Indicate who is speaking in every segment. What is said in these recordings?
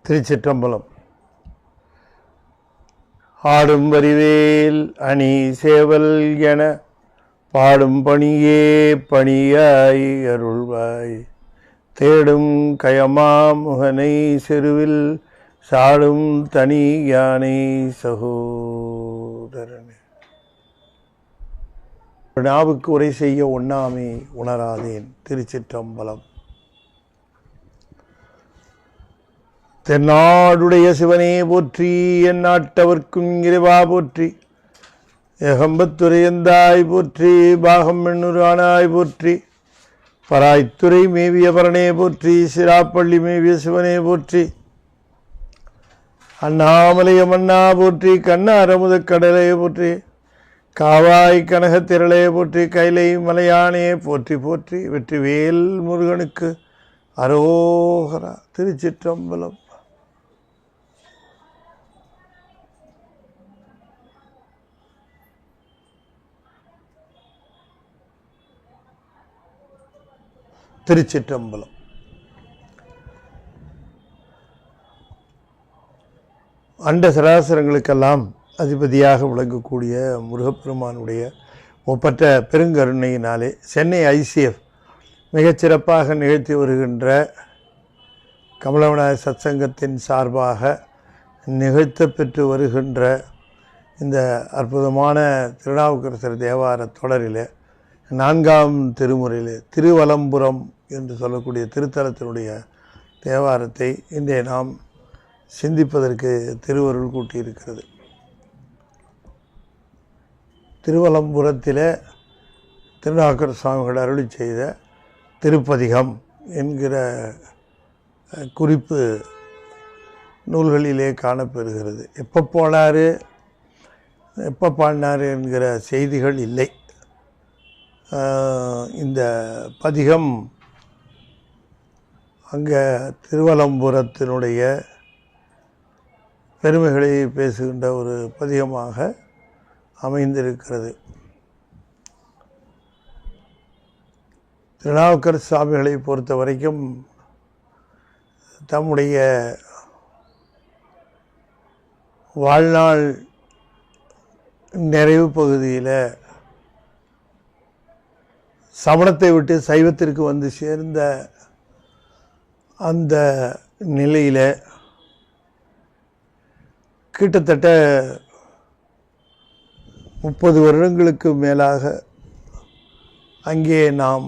Speaker 1: திருச்சிற்றம்பலம். ஆடும் வரிவேல் அணி சேவல் என பாடும் பணியே பணியாய் அருள்வாய். தேடும் கயமா முகனை செருவில் சாடும் தனி யானை சகோதரனே. நாவுக்கு உரை செய்ய ஒண்ணாமை உணராதேன். திருச்சிற்றம்பலம். தென்னாடுடைய சிவனே போற்றி, என் நாட்டவர்க்கும் இறைவா போற்றி. ஏகம்பத்துரையந்தாய் போற்றி, பாகம் எண்ணுரானாய் போற்றி. பராய்த்துறை மேவிய பரனே போற்றி, சிராப்பள்ளி மேவிய சிவனே போற்றி. அண்ணாமலைய மன்னா போற்றி, கண்ணாரமுத கடலே போற்றி. காவாய் கனகத்திரளே போற்றி, கைலை மலையானே போற்றி போற்றி. வெற்றிவேல் முருகனுக்கு அரோகரா. திருச்சிற்றம்பலம். திருச்சிற்றம்பலம். அண்ட சராசரங்களுக்கெல்லாம் அதிபதியாக விளங்கக்கூடிய முருகப்பெருமானுடைய ஒப்பற்ற பெருங்கருணையினாலே சென்னை ஐசிஎஃப் மிகச்சிறப்பாக நிகழ்த்தி வருகின்ற கமலவிநாயகர் சத்சங்கத்தின் சார்பாக நிகழ்த்த பெற்று வருகின்ற இந்த அற்புதமான திருநாவுக்கரசர் தேவார தொடரிலே 4ஆம் திருமுறையிலே திருவலம்புரம் என்று சொல்லக்கூடிய திருத்தலத்தினுடைய தேவாரத்தை இன்றைய நாம் சிந்திப்பதற்கு திருவருள் கூட்டியிருக்கிறது. திருவலம்புரத்திலே திருநாவுக்கரசர் சுவாமிகள் அருளி செய்த திருப்பதிகம் என்கிற குறிப்பு நூல்களிலே காணப்பெறுகிறது. எப்போ போனார், எப்போ பாடினார் என்கிற செய்திகள் இல்லை. இந்த பதிகம் அங்கே திருவலம்புரத்தினுடைய பெருமைகளை பேசுகின்ற ஒரு பதிகமாக அமைந்திருக்கிறது. திருநாவுக்கரசர் சுவாமிகளை பொறுத்த வரைக்கும் தம்முடைய வாழ்நாள் நிறைவு பகுதியில் சமணத்தை விட்டு சைவத்திற்கு வந்து சேர்ந்த அந்த நிலையில் கிட்டத்தட்ட 30 வருடங்களுக்கு மேலாக அங்கே நாம்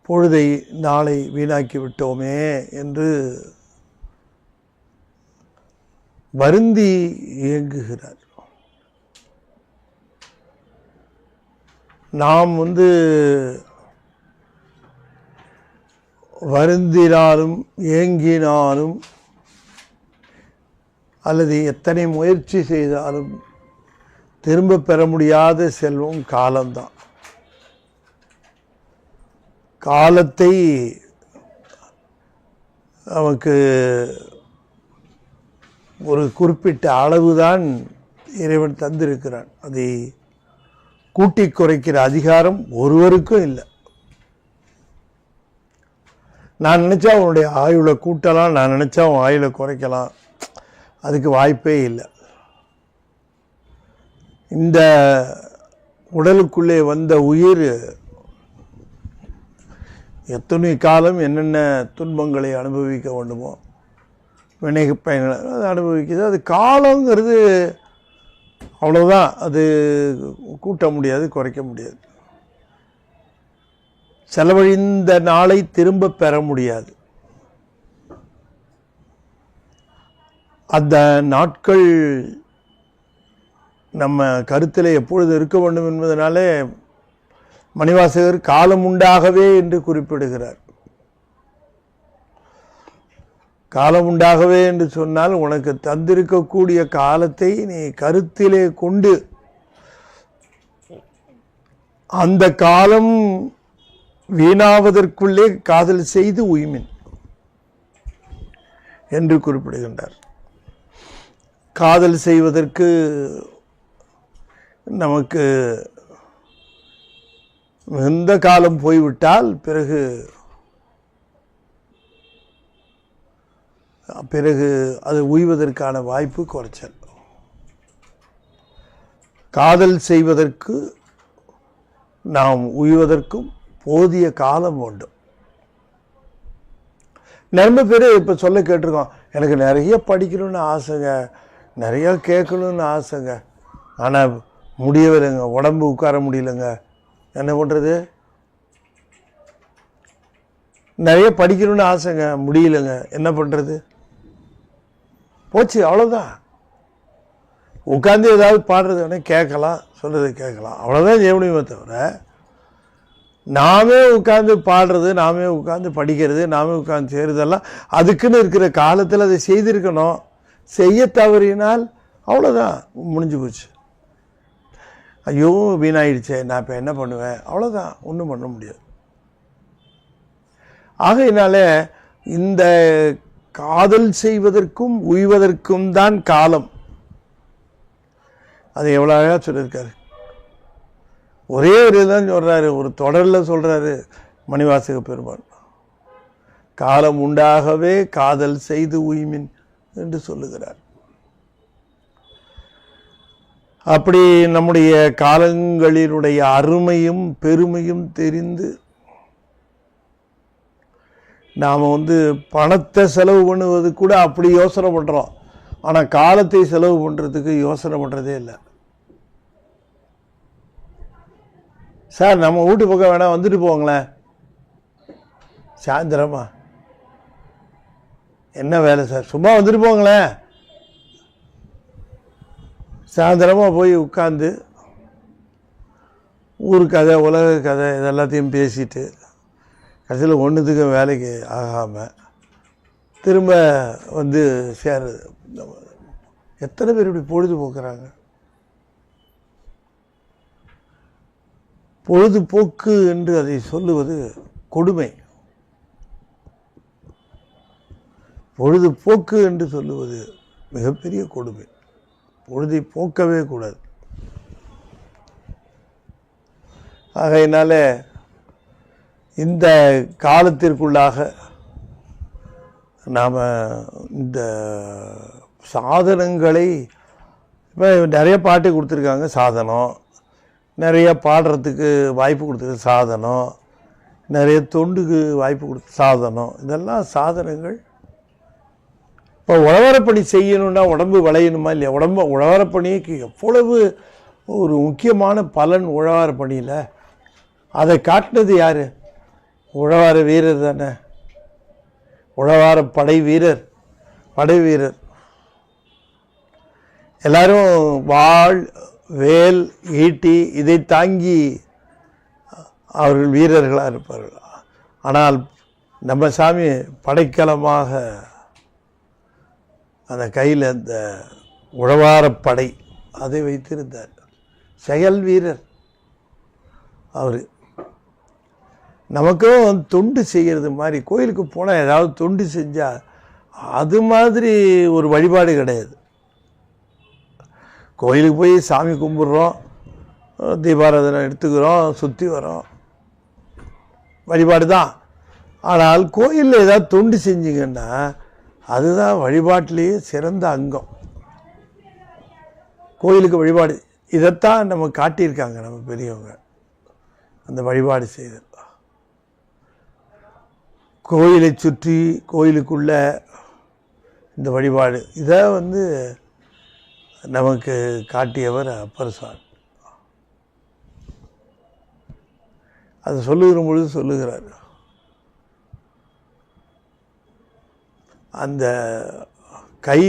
Speaker 1: பொழுதை நாளை வீணாக்கி விட்டோமே என்று வருந்தி இயங்குகிறார். நாம் வருந்தினாலும் ஏங்கினாலும் அல்லது எத்தனை முயற்சி செய்தாலும் திரும்ப பெற முடியாத செல்வம் காலம்தான். காலத்தை நமக்கு ஒரு குறிப்பிட்ட அளவுதான் இறைவன் தந்திருக்கிறான். அதை கூட்டி குறைக்கிற அதிகாரம் ஒருவருக்கும் இல்லை. நான் நினச்சா அவனுடைய ஆயுளை கூட்டலாம், நான் நினச்சா அவன் ஆயுளை குறைக்கலாம். அதுக்கு வாய்ப்பே இல்லை. இந்த உடலுக்குள்ளே வந்த உயிர் எத்தனை காலம் என்னென்ன துன்பங்களை அனுபவிக்க வேண்டுமோ, வினை பயன்களை அது அனுபவிக்குது. அது காலங்கிறது அவ்வளோதான். அது கூட்ட முடியாது, குறைக்க முடியாது. செலவழிந்த நாளை திரும்ப பெற முடியாது. அந்த நாட்கள் நம்ம கருத்தில் எப்பொழுது இருக்க வேண்டும் என்பதனாலே மணிவாசகர் காலம் உண்டாகவே என்று குறிப்பிடுகிறார். காலம் உண்டாகவே என்று சொன்னால் உனக்கு தந்திருக்கக்கூடிய காலத்தை நீ கருத்திலே கொண்டு அந்த காலம் வீணாவதற்குள்ளே காதல் செய்து உய்மின் என்று குறிப்பிடுகின்றார். காதல் செய்வதற்கு நமக்கு மிகுந்த காலம் போய்விட்டால் பிறகு அது உய்வதற்கான வாய்ப்பு குறைச்சல். காதல் செய்வதற்கு நாம் உய்வதற்கும் போதிய காலம் வேண்டும். நிறைய பேர் இப்போ சொல்ல கேட்டிருக்கோம், எனக்கு நிறைய படிக்கணும்னு ஆசைங்க, நிறையா கேட்கணும்னு ஆசைங்க, ஆனால் முடியவில்லைங்க, உடம்பு உட்கார முடியலைங்க, என்ன பண்ணுறது? நிறைய படிக்கணும்னு ஆசைங்க, முடியலைங்க, என்ன பண்ணுறது? போச்சு, அவ்வளோதான். உட்காந்து ஏதாவது பாடுறது வேணால் கேட்கலாம், சொல்கிறது கேட்கலாம், அவ்வளோதான் செய்ய முடியுமே தவிர நாமே உட்காந்து பாடுறது, நாமே உட்காந்து படிக்கிறது, நாமே உட்காந்து செய்கிறதெல்லாம் அதுக்குன்னு இருக்கிற காலத்தில் அதை செய்திருக்கணும். செய்ய தவறினால் அவ்வளோதான், முடிஞ்சு போச்சு. ஐயோ வீணாயிடுச்சே, நான் இப்போ என்ன பண்ணுவேன்? அவ்வளோதான், ஒன்றும் பண்ண முடியாது. ஆகையினால இந்த காதல் செய்வதற்கும் உய்வதற்கும் தான் காலம். அது எவ்வளோ அழகாக சொல்லியிருக்காரு. ஒரே ஒரு இதுதான் சொல்கிறாரு, ஒரு தொடரில் சொல்கிறாரு மணிவாசக பெருமான், காலம் உண்டாகவே காதல் செய்து உய்மின் என்று சொல்லுகிறார். அப்படி நம்முடைய காலங்களினுடைய அருமையும் பெருமையும் தெரிந்து நாம் பணத்தை செலவு பண்ணுவது கூட அப்படி யோசனை பண்ணுறோம், ஆனால் காலத்தை செலவு பண்ணுறதுக்கு யோசனை பண்ணுறதே இல்லை. சார் நம்ம வீட்டு பக்கம் வேணால் வந்துட்டு போங்களேன், சாயந்தரமா என்ன வேலை சார், சும்மா வந்துட்டு போங்களேன். சாயந்தரமாக போய் உட்காந்து ஊர் கதை உலக கதை இதெல்லாத்தையும் பேசிட்டு கடைசியில் ஒன்றுத்துக்கு வேலைக்கு ஆகாமல் திரும்ப சேருது. எத்தனை பேர் இப்படி பொழுதுபோக்குறாங்க? பொழுதுபோக்கு என்று அதை சொல்லுவது கொடுமை. பொழுதுபோக்கு என்று சொல்லுவது மிகப்பெரிய கொடுமை. பொழுதை போக்கவே கூடாது. ஆகையினால இந்த காலத்திற்குள்ளாக நாம் இந்த சாதனங்களை இப்போ நிறைய பாட்டு கொடுத்துருக்காங்க, சாதனம் நிறைய பாடுறதுக்கு வாய்ப்பு கொடுத்துருக்கு, சாதனம் நிறைய தொண்டுக்கு வாய்ப்பு கொடுத்து சாதனம், இதெல்லாம் சாதனங்கள். இப்போ உழவரப்பணி செய்யணுன்னா உடம்பு விளையணுமா இல்லையா? உழவரப்பணிக்கு எவ்வளவு ஒரு முக்கியமான பலன் உழவாரப்பணியில். அதை காட்டினது யார்? உழவார வீரர் தானே, உழவார படை வீரர். எல்லாரும் வாள் வேல் ஈட்டி இதை தாங்கி அவர்கள் வீரர்களாக இருப்பார்கள். ஆனால் நம்ம சாமி படைக்கலமாக அந்த கையில் அந்த உழவாரப்படை அதை வைத்திருந்தார். செயல் வீரர் அவர். நமக்கும் தொண்டு செய்கிறது மாதிரி, கோயிலுக்கு போனால் ஏதாவது தொண்டு செஞ்சால் அது மாதிரி ஒரு வழிபாடு கிடையாது. கோயிலுக்கு போய் சாமி கும்பிட்றோம், தீபாராதனை எடுத்துக்கிறோம், சுற்றி வரோம், வழிபாடு தான். ஆனால் கோயிலில் ஏதாவது தொண்டு செஞ்சிங்கன்னா அதுதான் வழிபாட்டிலேயே சிறந்த அங்கம். கோயிலுக்கு வழிபாடு இதைத்தான் நம்ம காட்டியிருக்காங்க நம்ம பெரியவங்க, அந்த வழிபாடு செய்தல். கோயிலை சுற்றி கோயிலுக்குள்ள இந்த வழிபாடு இதை நமக்கு காட்டியவர் அப்பர் சுவாமி. அது சொல்லுகிற பொழுது சொல்லுகிறார், அந்த கை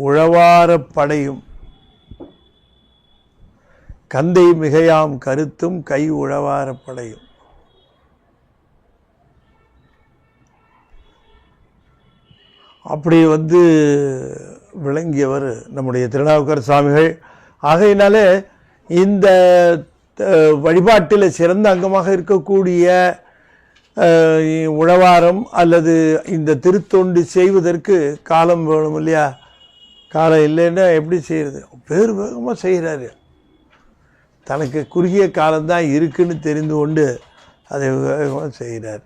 Speaker 1: உழவார படையும் கந்தை மிகையாம் கருத்தும் கை உழவார படையும். அப்படி விளங்கியவர் நம்முடைய திருநாவுக்கரசர் சுவாமிகள். ஆகையினாலே இந்த வழிபாட்டில் சிறந்த அங்கமாக இருக்கக்கூடிய உழவாரம் அல்லது இந்த திருத்தொண்டு செய்வதற்கு காலம் வேணும் இல்லையா? காலம் இல்லைன்னா எப்படி செய்கிறது? வேறு வேகமாக செய்கிறாரு. தனக்கு குறுகிய காலம்தான் இருக்குன்னு தெரிந்து கொண்டு அதை வேகமாக செய்கிறார்.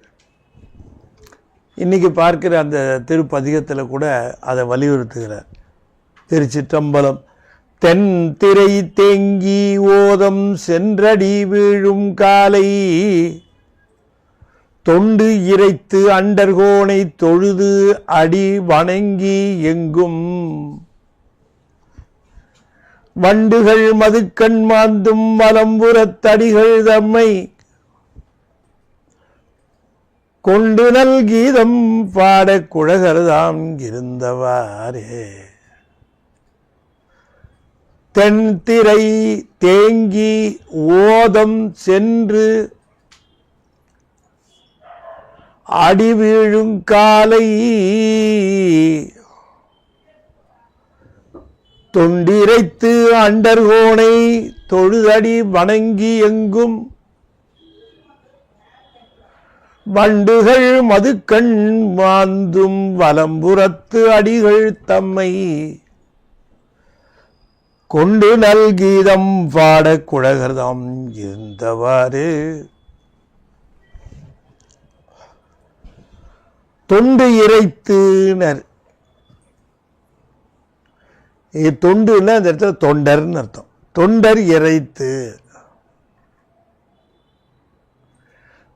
Speaker 1: இன்றைக்கி பார்க்கிற அந்த திருப்பதிகத்தில் கூட அதை வலியுறுத்துகிறார். திருச்சிற்றம்பலம். தென் திரை தேங்கி ஓதம் சென்றடி வீழும் காலை தொண்டு இறைத்து அண்டர்கோனை தொழுது அடி வணங்கி எங்கும் வண்டுகள் மதுக்கண் மாந்தும் வலம்புறத்தடிகள் தம்மை கொண்டு நல் கீதம் பாட குழகர்தாம் இருந்தவாறே. தென் திரை தேங்கி ஓதம் சென்று அடி வீழும் காலை தொண்டிரைத்து அண்டர்கோனை தொழுதடி வணங்கி எங்கும் வண்டுகள் மதுக்கண் மாந்தும் வலம்புறத்து அடிகள் தம்மை கொண்டு நல் கீதம் பாட குழகர்தாம் இருந்தவாறு. தொண்டு இறைத்துனர். தொண்டுன்னா அந்த இடத்துல தொண்டர்னு அர்த்தம். தொண்டர் இறைத்து.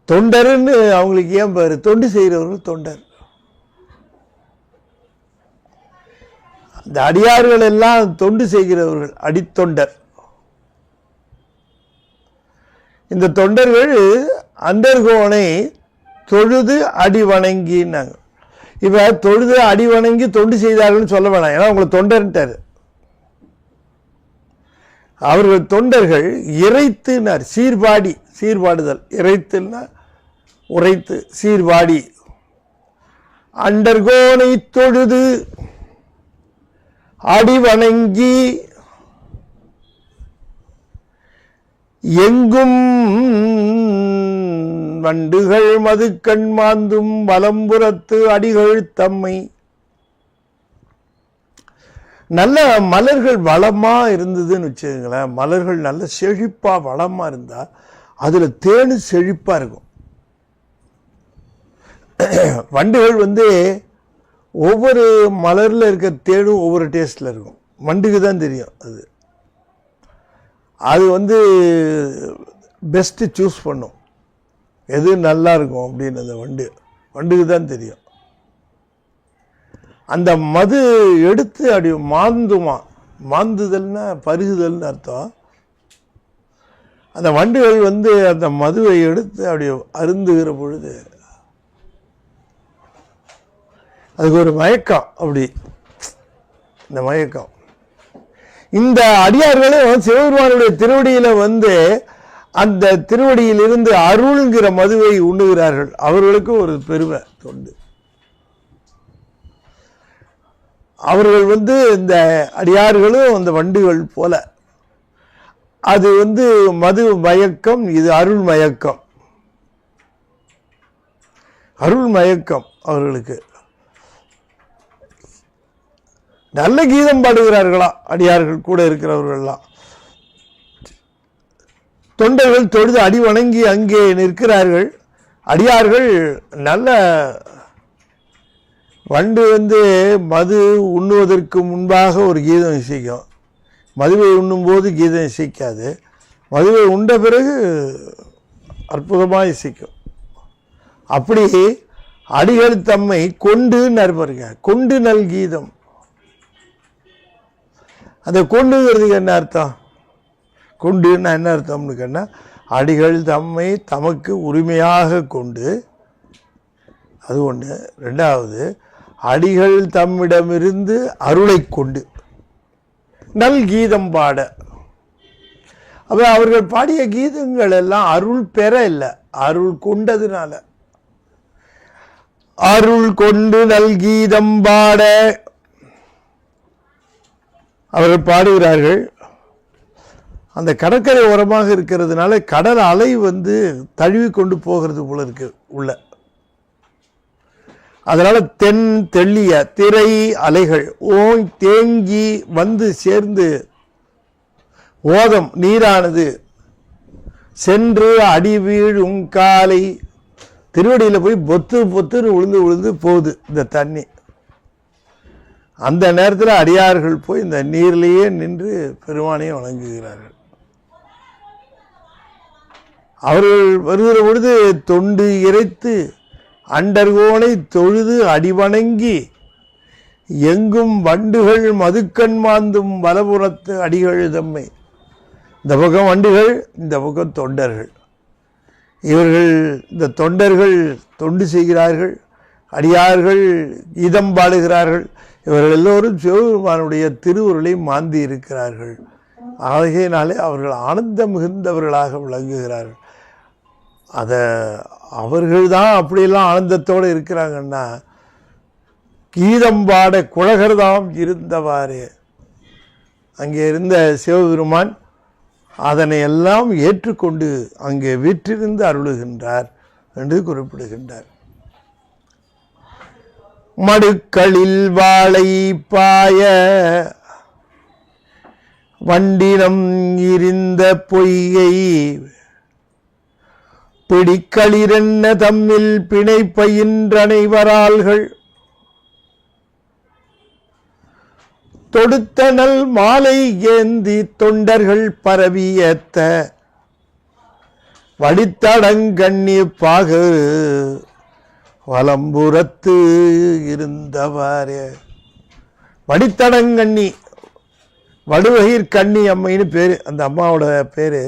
Speaker 1: தொண்டர்னு அவங்களுக்கு ஏன் பாரு, தொண்டு செய்கிறவர்கள் தொண்டர். அந்த அடியார்கள் எல்லாம் தொண்டு செய்கிறவர்கள் அடித்தொண்டர். இந்த தொண்டர்கள் அண்டர்கோனை தொழுது அடி வணங்கினாங்க. இப்ப தொழுது அடி வணங்கி தொண்டு செய்தார்கள்னு சொல்ல வேணாம், ஏன்னா அவங்களை தொண்டர்ன்ட்டார். அவர்கள் தொண்டர்கள் இறைத்துனார். சீர்பாடி, சீர்பாடுதல். இறைத்துன்னா உரைத்து, சீர்பாடி. அண்டர்கோனை தொழுது அடி வணங்கி எங்கும் வண்டுகள் மதுக்கண் மாந்தும் வலம்புறத்து அடிகள் தம்மை. நல்ல மலர்கள் வளமா இருந்ததுன்னு வச்சுக்கோங்களேன். மலர்கள் நல்ல செழிப்பா வளமா இருந்தா அதுல தேனு செழிப்பா இருக்கும். வண்டுகள் ஒவ்வொரு மலர்ல இருக்க தேனும் ஒவ்வொரு டேஸ்ட்ல இருக்கும். வண்டுக்கு தான் தெரியும். அது பெஸ்ட் சூஸ் பண்ணும், எது நல்லா இருக்கும் அப்படின்னு. அந்த வண்டுக்கு தான் தெரியும். அந்த மது எடுத்து அப்படி மாந்துமா. மாந்துதல்னா பருகுதல்னு அர்த்தம். அந்த வண்டுகள் அந்த மதுவை எடுத்து அப்படி அருந்துகிற பொழுது அதுக்கு ஒரு மயக்கம். அப்படி இந்த மயக்கம். இந்த அடியார்களும் சிவபெருமானுடைய திருவடியில அந்த திருவடியிலிருந்து அருள்ங்கிற மதுவை உண்ணுகிறார்கள். அவர்களுக்கு ஒரு பெருமை தொண்டு. அவர்கள் இந்த அடியார்களும் அந்த வண்டுகள் போல. அது மது மயக்கம், இது அருள் மயக்கம். அருள் மயக்கம் அவர்களுக்கு. நல்ல கீதம் பாடுகிறார்களா அடியார்கள் கூட இருக்கிறவர்கள்லாம். தொண்டர்கள் தொழுது அடி வணங்கி அங்கே நிற்கிறார்கள். அடியார்கள் நல்ல வண்டு மது உண்ணுவதற்கு முன்பாக ஒரு கீதம் இசைக்கும். மதுவை உண்ணும் போது கீதம் இசைக்காது. மதுவை உண்ட பிறகு அற்புதமாக இசைக்கும். அப்படி அடிகள் தம்மை கொண்டு நற்பருங்க. கொண்டு நல் கீதம். அந்த கொண்டுங்கிறதுக்கு என்ன அர்த்தம்? கொண்டுன்னா என்ன அர்த்தம்னு கேட்டால், அடிகள் தம்மை தமக்கு உரிமையாக கொண்டு, அது ஒன்று. ரெண்டாவது, அடிகள் தம்மிடமிருந்து அருளை கொண்டு நல் கீதம் பாட. அப்ப அவர்கள் பாடிய கீதங்கள் எல்லாம் அருள் பெற இல்லை, அருள் கொண்டதுனால. அருள் கொண்டு நல் கீதம் பாட அவர்கள் பாடுகிறார்கள். அந்த கடற்கரை ஓரமாக இருக்கிறதுனால கடல் அலை தழுவி கொண்டு போகிறது போல இருக்கு உள்ள. அதனால தென் தெள்ளிய திரை அலைகள் ஓய் தேங்கி சேர்ந்து ஓதம் நீரானது சென்று அடி வீழும் காலை, திருவடியில் போய் பொத்துன்னு விழுந்து போகுது இந்த தண்ணி. அந்த நேரத்தில் அடியார்கள் போய் இந்த நீர்லேயே நின்று பெருமானையும் வணங்குகிறார்கள். அவர்கள் வருகிற பொழுது தொண்டு இறைத்து அண்டர்கோனை தொழுது அடிவணங்கி எங்கும் வண்டுகள் மதுக்கண் மாந்தும் வலபுறத்து அடிகள் தம்மை. இந்த பக்கம் வண்டுகள், இந்த பக்கம் தொண்டர்கள். இவர்கள் இந்த தொண்டர்கள் தொண்டு செய்கிறார்கள், அடியார்கள் கீதம் பாடுகிறார்கள். இவர்கள் எல்லோரும் சிவபெருமானுடைய திருவுருளை மாந்தி இருக்கிறார்கள். ஆகையினாலே அவர்கள் ஆனந்தம் மிகுந்தவர்களாக விளங்குகிறார்கள். அதை அவர்கள் தான் அப்படியெல்லாம் ஆனந்தத்தோடு இருக்கிறாங்கன்னா, கீதம் பாட குழகர்தாம் இருந்தவாறே. அங்கே இருந்த சிவபெருமான் அதனை எல்லாம் ஏற்றுக்கொண்டு அங்கே வீற்றிருந்து அருளுகின்றார் என்று குறிப்பிடுகின்றார். மடுக்களில் வாழை பாய வண்டினம் இருந்த பொய்கை பிடிக்களிரென்ன தம்மில் பிணை பயின்றனைவரால்கள் தொடுத்த நல் மாலை ஏந்தி தொண்டர்கள் பரவியத்த வடித்தடங்கண்ணி பாகு வலம்புறத்து இருந்தவாறே. வடித்தடங்கண்ணி, வடுவகிர் கண்ணி அம்மைன்னு பேர். அந்த அம்மாவோட பேர்.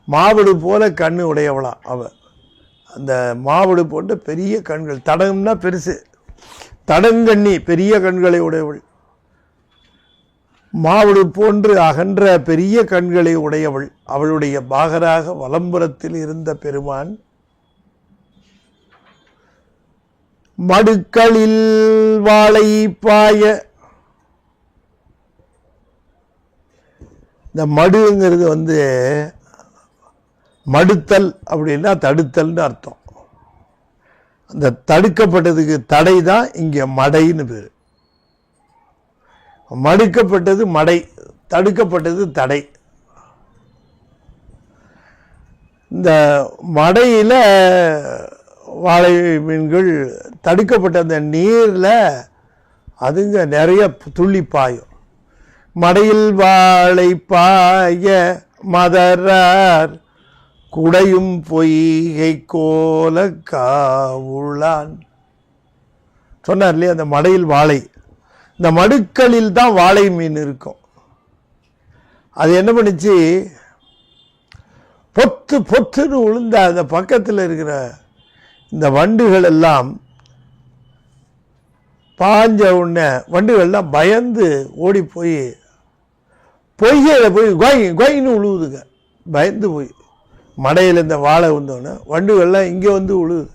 Speaker 1: மாவடு போல கண்ணு உடையவளாம் அவ. அந்த மாவடு போன்ற பெரிய கண்கள், தடம்னா பெருசு, தடங்கண்ணி பெரிய கண்களை உடையவள். மாவடு போன்று அகன்ற பெரிய கண்களை உடையவள். அவளுடைய பாகராக வலம்புறத்தில் இருந்த பெருமான் மடுக்களில் வாழை பாய. இந்த மடுங்கிறது மடுத்தல் அப்படின்னா தடுத்தல்னு அர்த்தம். அந்த தடுக்கப்பட்டதுக்கு தடை தான் இங்கே மடைன்னு பேர். மடுக்கப்பட்டது மடை, தடுக்கப்பட்டது தடை. இந்த மடையில் வாழை மீன்கள் தடுக்கப்பட்ட அந்த நீரில் அதுங்க நிறைய துள்ளி பாயும். மடையில் வாழை பாய மதரார் குடையும் பொய்கை கோல காவுளான் சொன்னார் இல்லையா. அந்த மடையில் வாழை, இந்த மடுக்களில் தான் வாழை மீன் இருக்கும். அது என்ன பண்ணிச்சு, பொத்துன்னு விழுந்த அந்த பக்கத்தில் இருக்கிற இந்த வண்டுகள் எல்லாம் பாஞ்ச உடனே வண்டுகள்லாம் பயந்து ஓடி போய் பொய்கையில் போய் கொயின்னு விழுவுதுங்க. பயந்து போய் மடையில் இந்த வாழை வந்தோடனே வண்டுகள்லாம் இங்கே விழுவுது.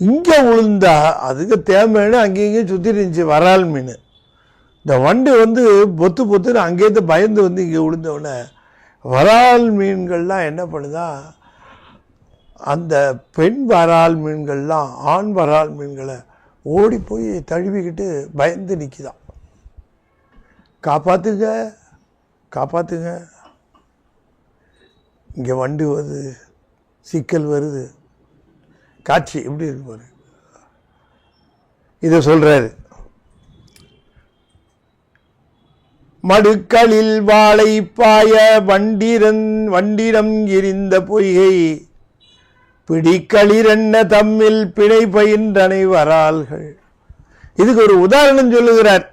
Speaker 1: இங்கே விழுந்தா அதுக்கு தேவைன்னு அங்கேயும் சுற்றி இருந்துச்சு வரால் மீன். இந்த வண்டு பொத்துன்னு அங்கேருந்து பயந்து இங்கே விழுந்தோடனே வரால் மீன்கள்லாம் என்ன பண்ணுதா, அந்த பெண் வரால் மீன்கள்லாம் ஆண் வரால் மீன்களை ஓடி போய் தழுவிக்கிட்டு பயந்து நிற்கிதான். காப்பாற்றுங்க காப்பாற்றுங்க, இங்கே வண்டு வருது, சிக்கல் வருது. காட்சி எப்படி இருக்கு பாரு. இதை சொல்றாரு. மடுக்களில் வாழை பாய வண்டிடம் எரிந்த பொய்கை பிடிக்களிரென்ன தம்மில் பிணை பயின்றனை வரால்கள். இதுக்கு ஒரு உதாரணம் சொல்லுகிறார்.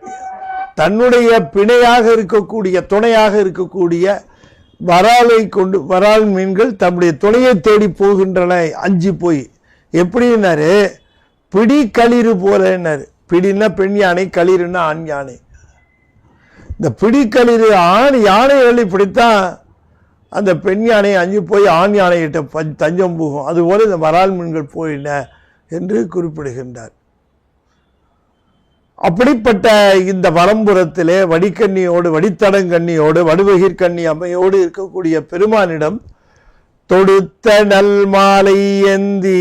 Speaker 1: தன்னுடைய பிணையாக இருக்கக்கூடிய, துணையாக இருக்கக்கூடிய வரால் மீன்கள் தம்முடைய துணையை தேடி போகின்றன அஞ்சு போய். எப்படின்னாரு, பிடி களிறு போலன்னாரு. பிடின்னா பெண் யானை, களிறுன்னா ஆண் யானை. இந்த பிடிக்களிறு ஆண் யானைகளை இப்படித்தான் அந்த பெண் யானை அஞ்சு போய் ஆண் யானைகிட்ட தஞ்சம் போகும். அதுபோல இந்த வரால் மீன்கள் போயின என்று குறிப்பிடுகின்றார். அப்படிப்பட்ட இந்த வலம்புறத்திலே வடிக்கண்ணியோடு, வடித்தடங்கண்ணியோடு, வடுவகிர்கண்ணி அம்மையோடு இருக்கக்கூடிய பெருமானிடம் தொடுத்த நல் மாலை ஏந்தி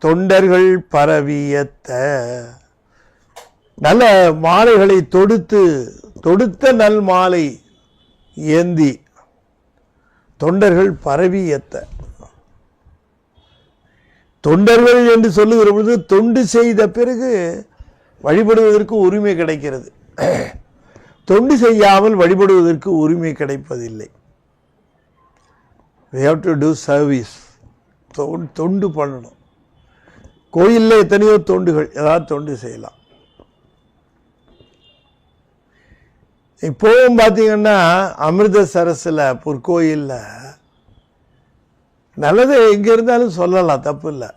Speaker 1: தொண்டர்கள் பரவியத்த, நல்ல மாலைகளை தொடுத்த நல் மாலை ஏந்தி தொண்டர்கள் பரவியத்த. தொண்டர்கள் என்று சொல்லுகிற பொழுது தொண்டு செய்த பிறகு வழிபடுவதற்கு உரிமை கிடைக்கிறது. தொண்டு செய்யாமல் வழிபடுவதற்கு உரிமை கிடைப்பதில்லை. we have to do service. தொண்டு பண்ணணும். கோயிலில் எத்தனையோ தொண்டுகள், ஏதாவது தொண்டு செய்யலாம். இப்போவும் பார்த்தீங்கன்னா அமிர்தசரஸில் பொற்கோயிலில் நல்லது எங்கே இருந்தாலும் சொல்லலாம், தப்பு இல்லை.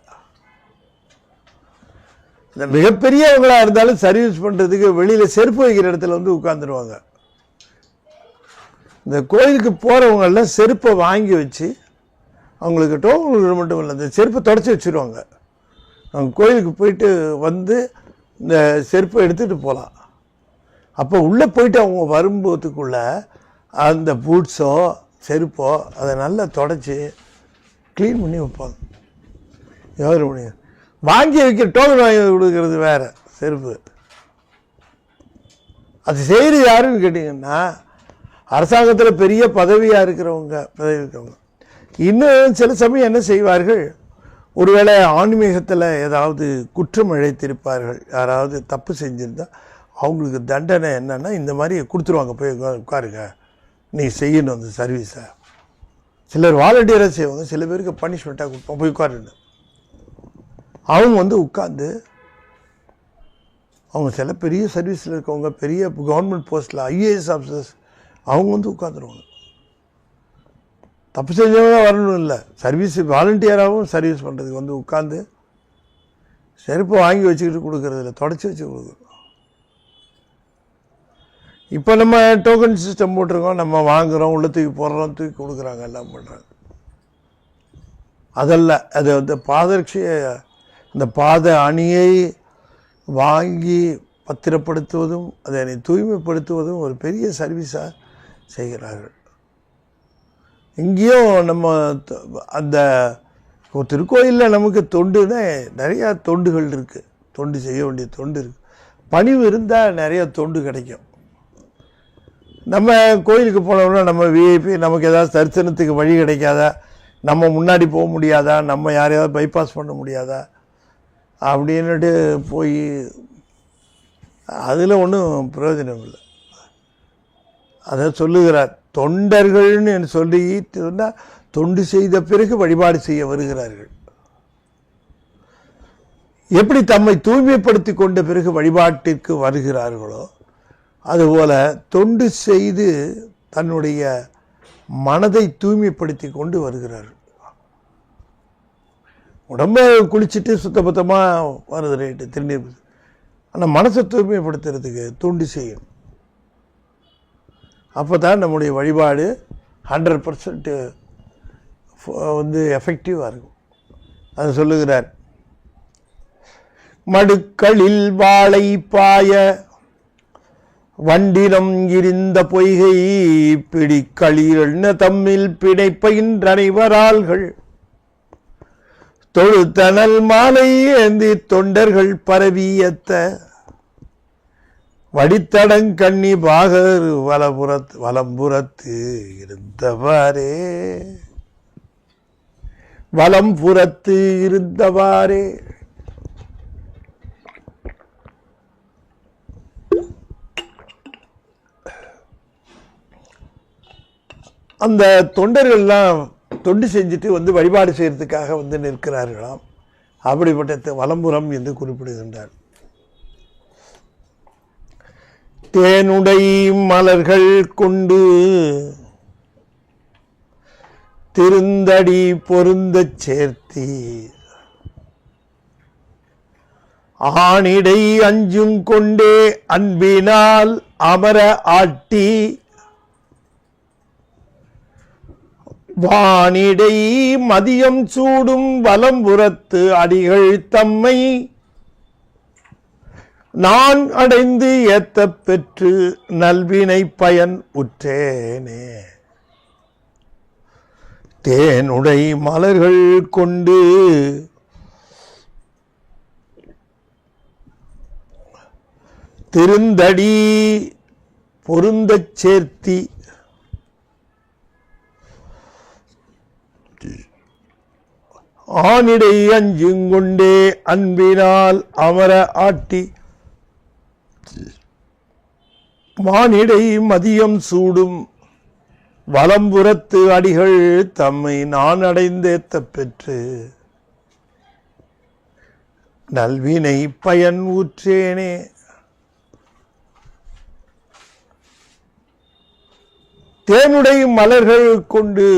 Speaker 1: இந்த மிகப்பெரியவங்களாக இருந்தாலும் சர்வீஸ் பண்ணுறதுக்கு வெளியில் செருப்பு வைக்கிற இடத்துல வந்து உட்காந்துருவாங்க. இந்த கோயிலுக்கு போகிறவங்கெல்லாம் செருப்பை வாங்கி வச்சு அவங்களுக்கு டோக்கன் மட்டும் இல்லை, இந்த செருப்பை தொடச்சி வச்சுருவாங்க. அவங்க கோயிலுக்கு போயிட்டு வந்து இந்த செருப்பை எடுத்துகிட்டு போகலாம். அப்போ உள்ளே போயிட்டு அவங்க வரும்போதுக்குள்ள அந்த பூட்ஸோ செருப்போ அதை நல்லா தொடச்சி க்ளீன் பண்ணி வைப்பாங்க. எவ்வளோ முடியும் வாங்கி வைக்கிற டோக்கன் வாங்கி கொடுக்கறது வேறு செருப்பு. அது செய்கிறது யாருன்னு கேட்டிங்கன்னா அரசாங்கத்தில் பெரிய பதவியாக இருக்கிறவங்க. இன்னும் சில சமயம் என்ன செய்வார்கள், ஒருவேளை ஆன்மீகத்தில் ஏதாவது குற்றம் இழைத்திருப்பார்கள், யாராவது தப்பு செஞ்சுருந்தால் அவங்களுக்கு தண்டனை என்னென்னா இந்த மாதிரி கொடுத்துருவாங்க, போய் உட்காருங்க, நீ செய்யணும் அந்த சர்வீஸை. சிலர் வாலண்டியராக செய்வாங்க, சில பேருக்கு பனிஷ்மெண்ட்டாக கொடுப்போம், போய் உட்காருன்னு. அவங்க வந்து உட்காந்து அவங்க சில பெரிய சர்வீஸில் இருக்கவங்க, பெரிய கவர்மெண்ட் போஸ்ட்டில் ஐஏஎஸ் ஆஃபீஸர்ஸ், அவங்க வந்து உட்காந்துருவாங்க. தப்பு செஞ்சவங்க வரணும் இல்லை, சர்வீஸ் வாலண்டியராகவும் சர்வீஸ் பண்ணுறதுக்கு வந்து உட்காந்து செருப்பை வாங்கி வச்சுக்கிட்டு கொடுக்குறதில்ல, தொடச்சி வச்சு கொடுக்குறோம். இப்போ நம்ம டோக்கன் சிஸ்டம் போட்டிருக்கோம், நம்ம வாங்குகிறோம், உள்ள தூக்கி போடுறோம், தூக்கி கொடுக்குறாங்க, எல்லாம் பண்ணுறாங்க. அதல்ல, அது வந்து பாதரட்சிய அந்த பாத அணியை வாங்கி பத்திரப்படுத்துவதும் அதனை தூய்மைப்படுத்துவதும் ஒரு பெரிய சர்வீஸாக செய்கிறார்கள். இங்கேயும் நம்ம அந்த திருக்கோயிலில் நமக்கு தொண்டுன்னா நிறையா தொண்டுகள் இருக்குது, தொண்டு செய்ய வேண்டிய தொண்டு இருக்குது. பணிவு இருந்தால் நிறைய தொண்டு கிடைக்கும். நம்ம கோயிலுக்கு போனோம்னா நம்ம விஐபி, நமக்கு ஏதாவது தரிசனத்துக்கு வழி கிடைக்காதா, நம்ம முன்னாடி போக முடியாதா, நம்ம யாரையாவது பைபாஸ் பண்ண முடியாதா அப்படின்னுட்டு போய் அதில் ஒன்றும் பிரயோஜனம் இல்லை. அதை சொல்லுகிறார், தொண்டர்கள்னு சொல்லி சொன்னால் தொண்டு செய்த பிறகு வழிபாடு செய்ய வருகிறார்கள். எப்படி தம்மை தூய்மைப்படுத்தி கொண்ட பிறகு வழிபாட்டிற்கு வருகிறார்களோ அதுபோல தொண்டு செய்து தன்னுடைய மனதை தூய்மைப்படுத்தி கொண்டு வருகிறார்கள். உடம்பை குளிச்சுட்டு சுத்தபத்தமாக வருது ரைட்டு, திருநீர், ஆனால் மனசை தூய்மைப்படுத்துறதுக்கு தொண்டு செய்யணும். அப்போ தான் நம்முடைய வழிபாடு 100% வந்து எஃபெக்டிவாக இருக்கும். அது சொல்லுகிறார், மடுக்களில் வாழை பாய வண்டினம் இருந்த பொய்கை பிடிக்களிர் தம்மில் பிணைப்பயின்றனைவரால்கள் தொழுத்தனல் மாலை ஏந்தி தொண்டர்கள் பரவியத்த வடித்தடங்கண்ணி பாகர் வலம்புறத்து இருந்தவாறே, வலம்புறத்து இருந்தவாறே. அந்த தொண்டர்கள்லாம் தொண்டு செஞ்சுட்டு வந்து வழிபாடு செய்யறதுக்காக வந்து நிற்கிறார்களாம். அப்படிப்பட்ட வலம்புறம் என்று குறிப்பிடுகின்றார். தேனுடை மலர்கள் கொண்டு திருந்தடி பொருந்தச் சேர்த்தி ஆணிடை அஞ்சும் கொண்டே அன்பினால் அமர ஆட்டி வானிடை மதியம் சூடும் வலம்புறத்து அடிகள் தம்மை நான் அடைந்து ஏத்தப் பெற்று நல்வினை பயன் உற்றேனே. தேனுடை மலர்கள் கொண்டு திருந்தடி பொருந்தச் சேர்த்தி ஆனிடை அஞ்சுங்கொண்டே அன்பினால் அமர ஆட்டி வானிடை மதியம் சூடும் வலம்புறத்து அடிகள் தம்மை நான் அடைந்தேத்த பெற்று நல்வினை பயன் ஊற்றேனே. தேனுடை மலர்கள் கொண்டு,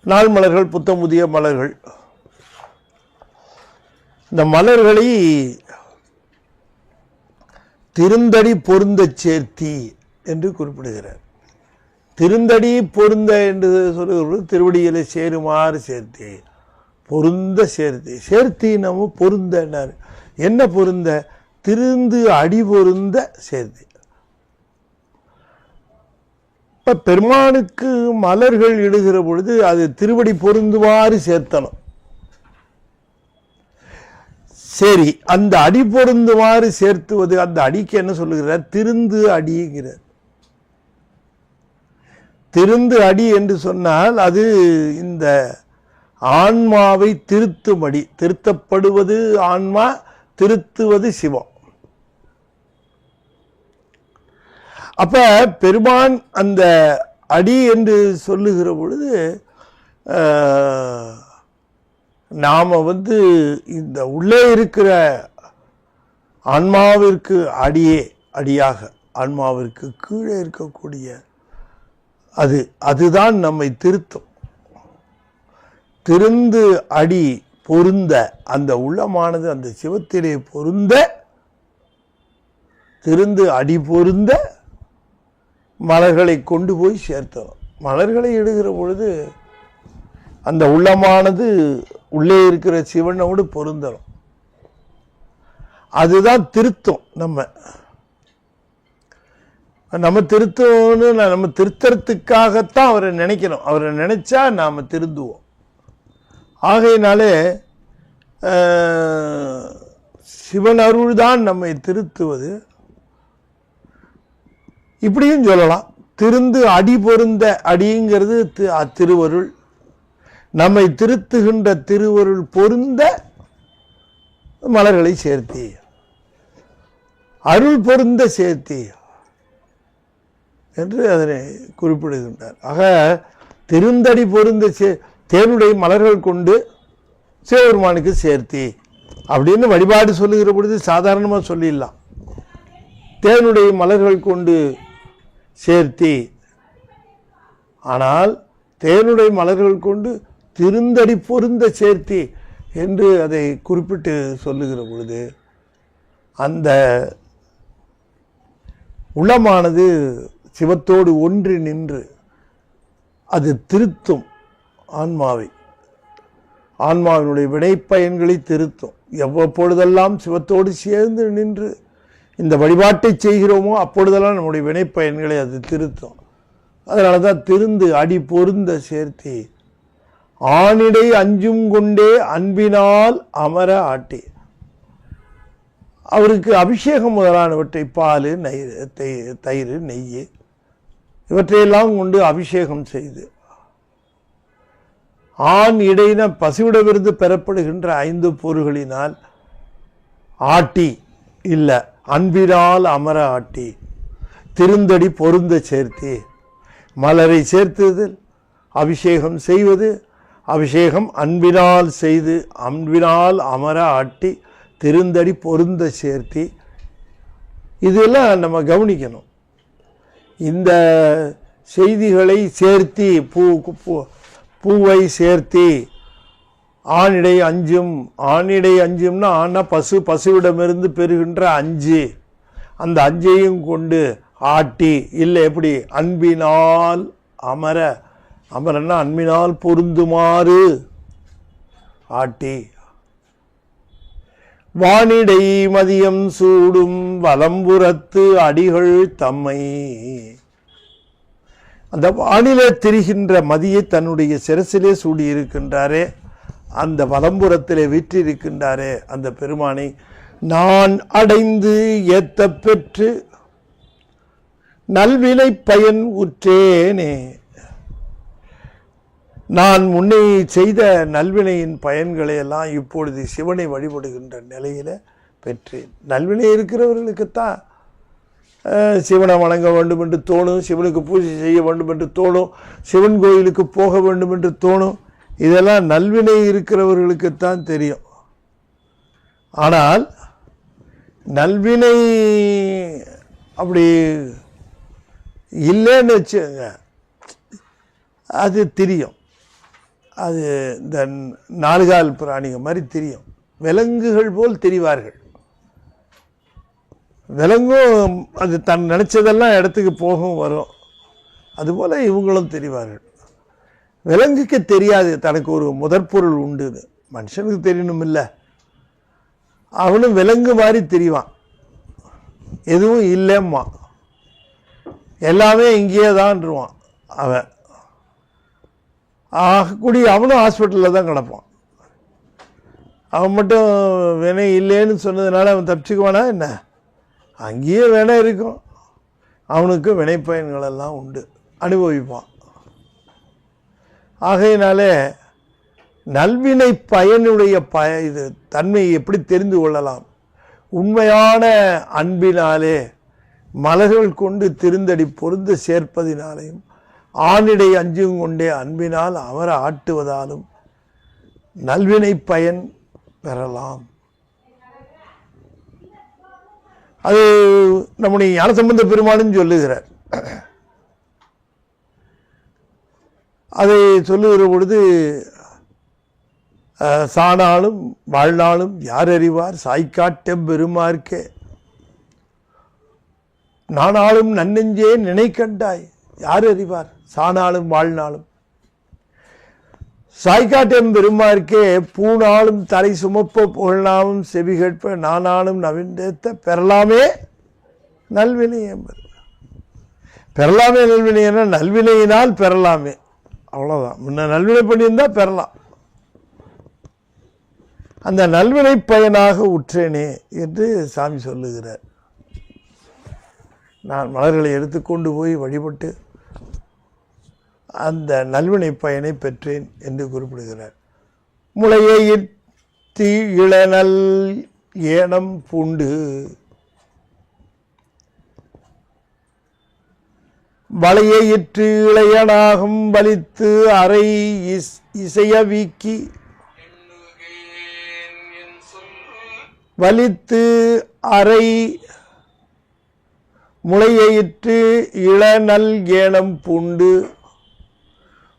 Speaker 1: நாள் மலர்கள், புத்தமுதிய மலர்கள், இந்த மலர்களை திருந்தடி பொருந்தச் சேர்த்தி என்று குறிப்பிடுகிறார். திருந்தடி பொருந்த என்று சொல்லுகிறது திருவடியில சேருமாறு சேர்த்தி, பொருந்த சேர்த்தி. சேர்த்தி நம்ம பொருந்த என்ன பொருந்த? திருந்து அடி பொருந்த சேர்த்தி. இப்ப பெருமானுக்கு மலர்கள் இடுகிற பொழுது அது திருவடி பொருந்துமாறு சேர்த்தணும். சரி, அந்த அடி பொருந்துமாறு சேர்த்துவது, அந்த அடிக்கு என்ன சொல்லுகிறார்? திருந்து அடிங்கிறார். திருந்து அடி என்று சொன்னால் அது இந்த ஆன்மாவை திருத்தும் அடி. திருத்தப்படுவது ஆன்மா, திருத்துவது சிவம். அப்ப பெருமான் அந்த அடி என்று சொல்லுகிற பொழுது நாம இந்த உள்ளே இருக்கிற ஆன்மாவிற்கு அடியாக, ஆன்மாவிற்கு கீழே இருக்கக்கூடிய அதுதான் நம்மை திருத்தும். திருந்து அடி பொருந்த, அந்த உள்ளமானது அந்த சிவத்திலே பொருந்த, திருந்து அடி பொருந்த மலர்களை கொண்டு போய் சேர்த்தோம். மலர்களை இடுகிற பொழுது அந்த உள்ளமானது உள்ளே இருக்கிற சிவனோடு பொருந்தணும். அதுதான் திருத்தம். நம்ம திருத்தம்னு நம்ம திருத்தறதுக்காகத்தான் அவரை நினைக்கணும். அவரை நினைச்சா நாம திருந்துவோம். ஆகையினாலே சிவன் அருள் தான் நம்மை திருத்துவது. இப்படியும் சொல்லலாம். திருந்து அடி பொருந்த, அடிங்கிறது திருவருள். நம்மை திருத்துகின்ற திருவருள் பொருந்த மலர்களை சேர்த்தி, அருள் பொருந்த சேர்த்தி என்று அதனை குறிப்பிடுகின்றார். ஆக திருந்தடி பொருந்த தேனுடைய மலர்கள் கொண்டு சிவபெருமானுக்கு சேர்த்தி அப்படின்னு வழிபாடு சொல்லுகிற பொழுது சாதாரணமாக சொல்லிடலாம். தேனுடைய மலர்கள் கொண்டு சேர்த்தி, ஆனால் தேனுடைய மலர்கள் கொண்டு திருந்தடி பொருந்த சேர்த்தி என்று அதை குறிப்பிட்டு சொல்லுகிற பொழுது அந்த உள்ளமானது சிவத்தோடு ஒன்றி நின்று அது திருத்தும் ஆன்மாவை, ஆன்மாவினுடைய வினைப்பயன்களை திருத்தும். எவ்வப்பொழுதெல்லாம் சிவத்தோடு சேர்ந்து நின்று இந்த வழிபாட்டை செய்கிறோமோ அப்பொழுதெல்லாம் நம்முடைய வினைப்பயன்களை அது திருத்தும். அதனால தான் திருந்து அடி பொருந்த சேர்த்தி ஆணிடை அஞ்சும் கொண்டே அன்பினால் அமர ஆட்டி. அவருக்கு அபிஷேகம் முதலானவற்றை, பால், தயிர், நெய் இவற்றையெல்லாம் கொண்டு அபிஷேகம் செய்து, ஆண் இடையின பசுவிடமிருந்து பெறப்படுகின்ற 5 பொருள்களினால் ஆட்டி, இல்லை அன்பினால் அமர ஆட்டி, திருந்தடி பொருந்த சேர்த்தி, மலரை சேர்த்துதல், அபிஷேகம் செய்வது, அபிஷேகம் அன்பினால் செய்து அன்பினால் அமர ஆட்டி திருந்தடி பொருந்த சேர்த்தி, இதெல்லாம் நம்ம கவனிக்கணும். இந்த செய்திகளை சேர்த்தி பூவை சேர்த்தி ஆணிடை அஞ்சும். ஆணிடை அஞ்சும்னா ஆனா பசு, பசுவிடமிருந்து பெறுகின்ற அஞ்சு, அந்த அஞ்சையும் கொண்டு ஆட்டி, இல்லை எப்படி அன்பினால் அமர, அமரன்னா அன்பினால் பொருந்துமாறு ஆட்டி. வானிடை மதியம் சூடும் வலம்புறத்து அடிகள் தம்மை. அந்த வானிலே திரிகின்ற மதியை தன்னுடைய சிரசிலே சூடி இருக்கின்றாரே, அந்த வலம்புறத்திலே வீற்றிருக்கின்றாரே அந்த பெருமானை நான் அடைந்து ஏத்த பெற்று நல்வினை பயன் உற்றேனே. நான் முன்னே செய்த நல்வினையின் பயன்களை எல்லாம் இப்பொழுது சிவனை வழிபடுகின்ற நிலையில பெற்றேன். நல்வினை இருக்கிறவர்களுக்குத்தான் சிவனை வணங்க வேண்டும் என்று தோணும், சிவனுக்கு பூஜை செய்ய வேண்டும் என்று தோணும், சிவன் கோயிலுக்கு போக வேண்டும் என்று தோணும். இதெல்லாம் நல்வினை இருக்கிறவர்களுக்குத்தான் தெரியும். ஆனால் நல்வினை அப்படி இல்லைன்னு வச்சுங்க, அது தெரியும். அது இந்த நாலுகால் பிராணிகள் மாதிரி தெரியும். விலங்குகள் போல் தெரிவார்கள். விலங்கும் அது தன் நினைச்சதெல்லாம் இடத்துக்கு போகும் வரும். அதுபோல் இவங்களும் தெரிவார்கள். விலங்குக்கு தெரியாது தனக்கு ஒரு முதற்பொருள் உண்டு. மனுஷனுக்கு தெரியணும் இல்லை, அவனும் விலங்கு மாதிரி தெரிவான். எதுவும் இல்லைம்மா, எல்லாமே இங்கேயே தான்ருவான் அவன். ஆகக்கூடிய அவனும் ஹாஸ்பிட்டலில் தான் கிடப்பான். அவன் மட்டும் வினை இல்லைன்னு சொன்னதுனால அவன் தப்பிச்சுக்குவானா என்ன? அங்கேயே வினை இருக்கும். அவனுக்கு வினைப்பயன்கள் எல்லாம் உண்டு, அனுபவிப்பான். ஆகையினாலே நல்வினை பயனுடைய இது தன்மையை எப்படி தெரிந்து கொள்ளலாம்? உண்மையான அன்பினாலே மலர்கள் கொண்டு திருந்தடி பொருந்த சேர்ப்பதினாலேயும் ஆணிடை அஞ்சும் கொண்டே அன்பினால் அமர ஆட்டுவதாலும் நல்வினை பயன் பெறலாம். அது நம்முடைய ஞானசம்பந்த பெருமானும் சொல்லுகிறார். அதை சொல்லுகிற பொழுது சாணாலும் வாழ்நாளும் யார் அறிவார் சாய்க்காட்டம் பெருமார்க்கே நானாலும் நன்னெஞ்சே நினைக்கண்டாய். யார் அறிவார்? சாணாலும் வாழ்நாளும் சாய்க்காட்டம் பெருமார்க்கே பூனாலும் தலை சுமப்ப புகழ்நாமும் செவி கேட்ப நானாலும் நவீனத்தை பெறலாமே நல்வினை என்பது. பெறலாமே நல்வினை என நல்வினையினால் பெறலாமே, அவ்வளோதான். முன்ன நல்வினை பண்ணியிருந்தா பெறலாம். அந்த நல்வினை பயனாக உற்றேனே என்று சாமி சொல்லுகிறார். நான் மலர்களை எடுத்துக்கொண்டு போய் வழிபட்டு அந்த நல்வினை பயனை பெற்றேன் என்று குறிப்பிடுகிறார். முளையிற்று இளநல் ஏனம் பூண்டு வளையிற்று இளையனாகும் வலித்து அறை இசைய வீக்கி வலித்து அறை முளையிற்று இளநல் ஏனம் பூண்டு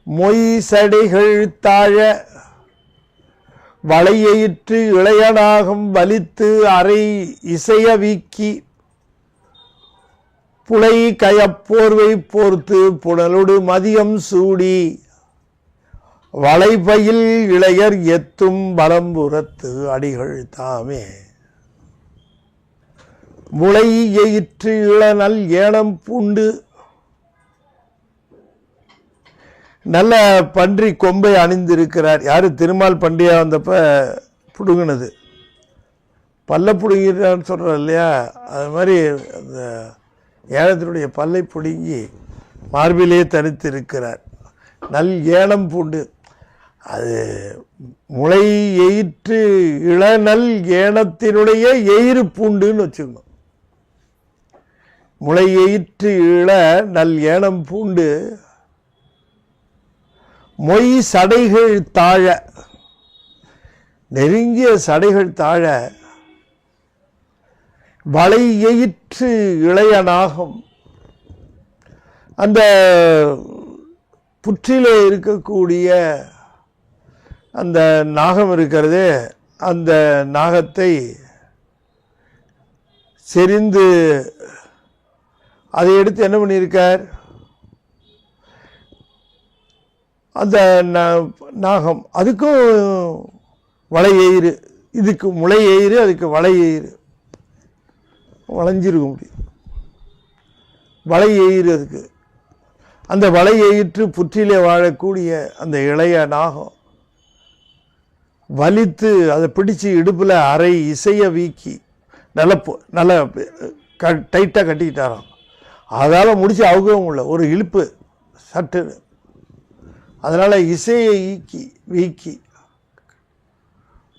Speaker 1: மொய் சடைகள் தாழ வளையிற்று இளையனாகும் வலித்து அறை இசைய வீக்கி புலை கயப்போர்வை போர்த்து புனலொடு மதியம் சூடி வளைபயில் இளையர் எத்தும் பலம்புறத்து அடிகள் தாமே. முளை எயிற்று இளநல் ஏனம் பூண்டு நல்ல பன்றி கொம்பை அணிந்திருக்கிறார். யாரு? திருமால் பண்டிகை வந்தப்ப பிடுங்கினது, பல்ல பிடுங்கிறான்னு சொல்கிறோம் இல்லையா? அது மாதிரி அந்த ஏனத்தினுடைய பல்லை பிடுங்கி மார்பிலே தனித்து இருக்கிறார். நல் ஏனம் பூண்டு, அது முளை எயிற்று இளநல் ஏனத்தினுடைய எயிறு பூண்டுன்னு வச்சுக்கணும். முளை எயிற்று இள நல் ஏனம் பூண்டு மொய் சடைகள் தாழ, நெருங்கிய சடைகள் தாழ வளை எயிற்று இளையனாகும் அந்த புற்றிலே இருக்கக்கூடிய அந்த நாகம் இருக்கிறதே, அந்த நாகத்தை செறிந்து அதை எடுத்து என்ன பண்ணியிருக்கார், அந்த நாகம் அதுக்கும் வலை எயிறு, இதுக்கு முளை எயிறு, அதுக்கு வலை எயிறு, வளைஞ்சிருக்க முடியும், வலை எயிறு அதுக்கு. அந்த வலை எயிற்று புற்றிலே வாழக்கூடிய அந்த இளைய நாகம் வலித்து அதை பிடிச்சி இடுப்பில் அரை இசைய வீக்கி நல்லா டைட்டாக கட்டிக்கிட்டாராம். அதால் முடிச்சு அவுக்கவும் இல்லை, ஒரு இழுப்பு சட்டு. அதனால் இசையை வீக்கி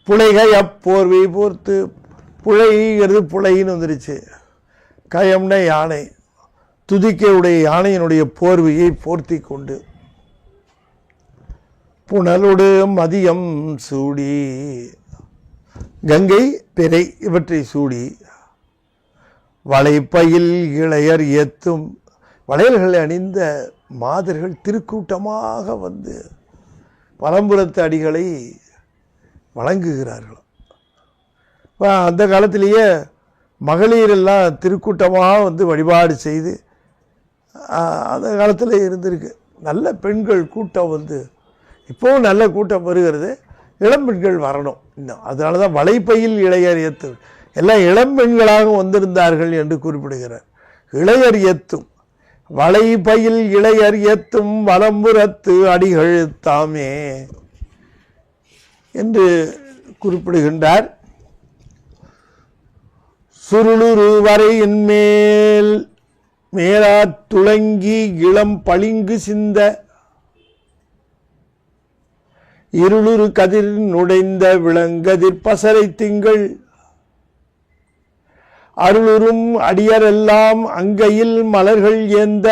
Speaker 1: புழைகை அப்போர்வை போர்த்து, புழைங்கிறது புழைன்னு வந்துருச்சு, கயம்ன யானை, துதிக்கையுடைய யானையினுடைய போர்வையை போர்த்தி கொண்டு புனலோடு மதியம் சூடி, கங்கை பிறை இவற்றை சூடி, வளைப்பையில் இளையர் ஏத்தும், வளையல்களை அணிந்த மாதர்கள் திருக்கூட்டமாக வந்து பழம்புறத்து அடிகளை வழங்குகிறார்கள். அந்த காலத்திலேயே மகளிரெல்லாம் திருக்கூட்டமாக வந்து வழிபாடு செய்து அந்த காலத்தில் இருந்திருக்கு. நல்ல பெண்கள் கூட்டம் வந்து இப்போவும் நல்ல கூட்டம் வருகிறது, இளம்பெண்கள் வரணும் இன்னும். அதனால தான் வளைப்பையில் இளையர் ஏத்து, எல்லாம் இளம்பெண்களாக வந்திருந்தார்கள் என்று குறிப்பிடுகிறார். இளையர் ஏத்தும், வளைப்பையில் இளையர் ஏத்தும் வலம்புறத்து அடிகள் தாமே என்று குறிப்பிடுகின்றார். சுருளுரு வரையின் மேலா துளங்கி இளம் பளிங்கு சிந்த, இருளுரு கதிர் நுடைந்த விளங்கதிர் பசரை திங்கள், அருளுரும் அடியரெல்லாம் அங்கையில் மலர்கள் ஏந்த,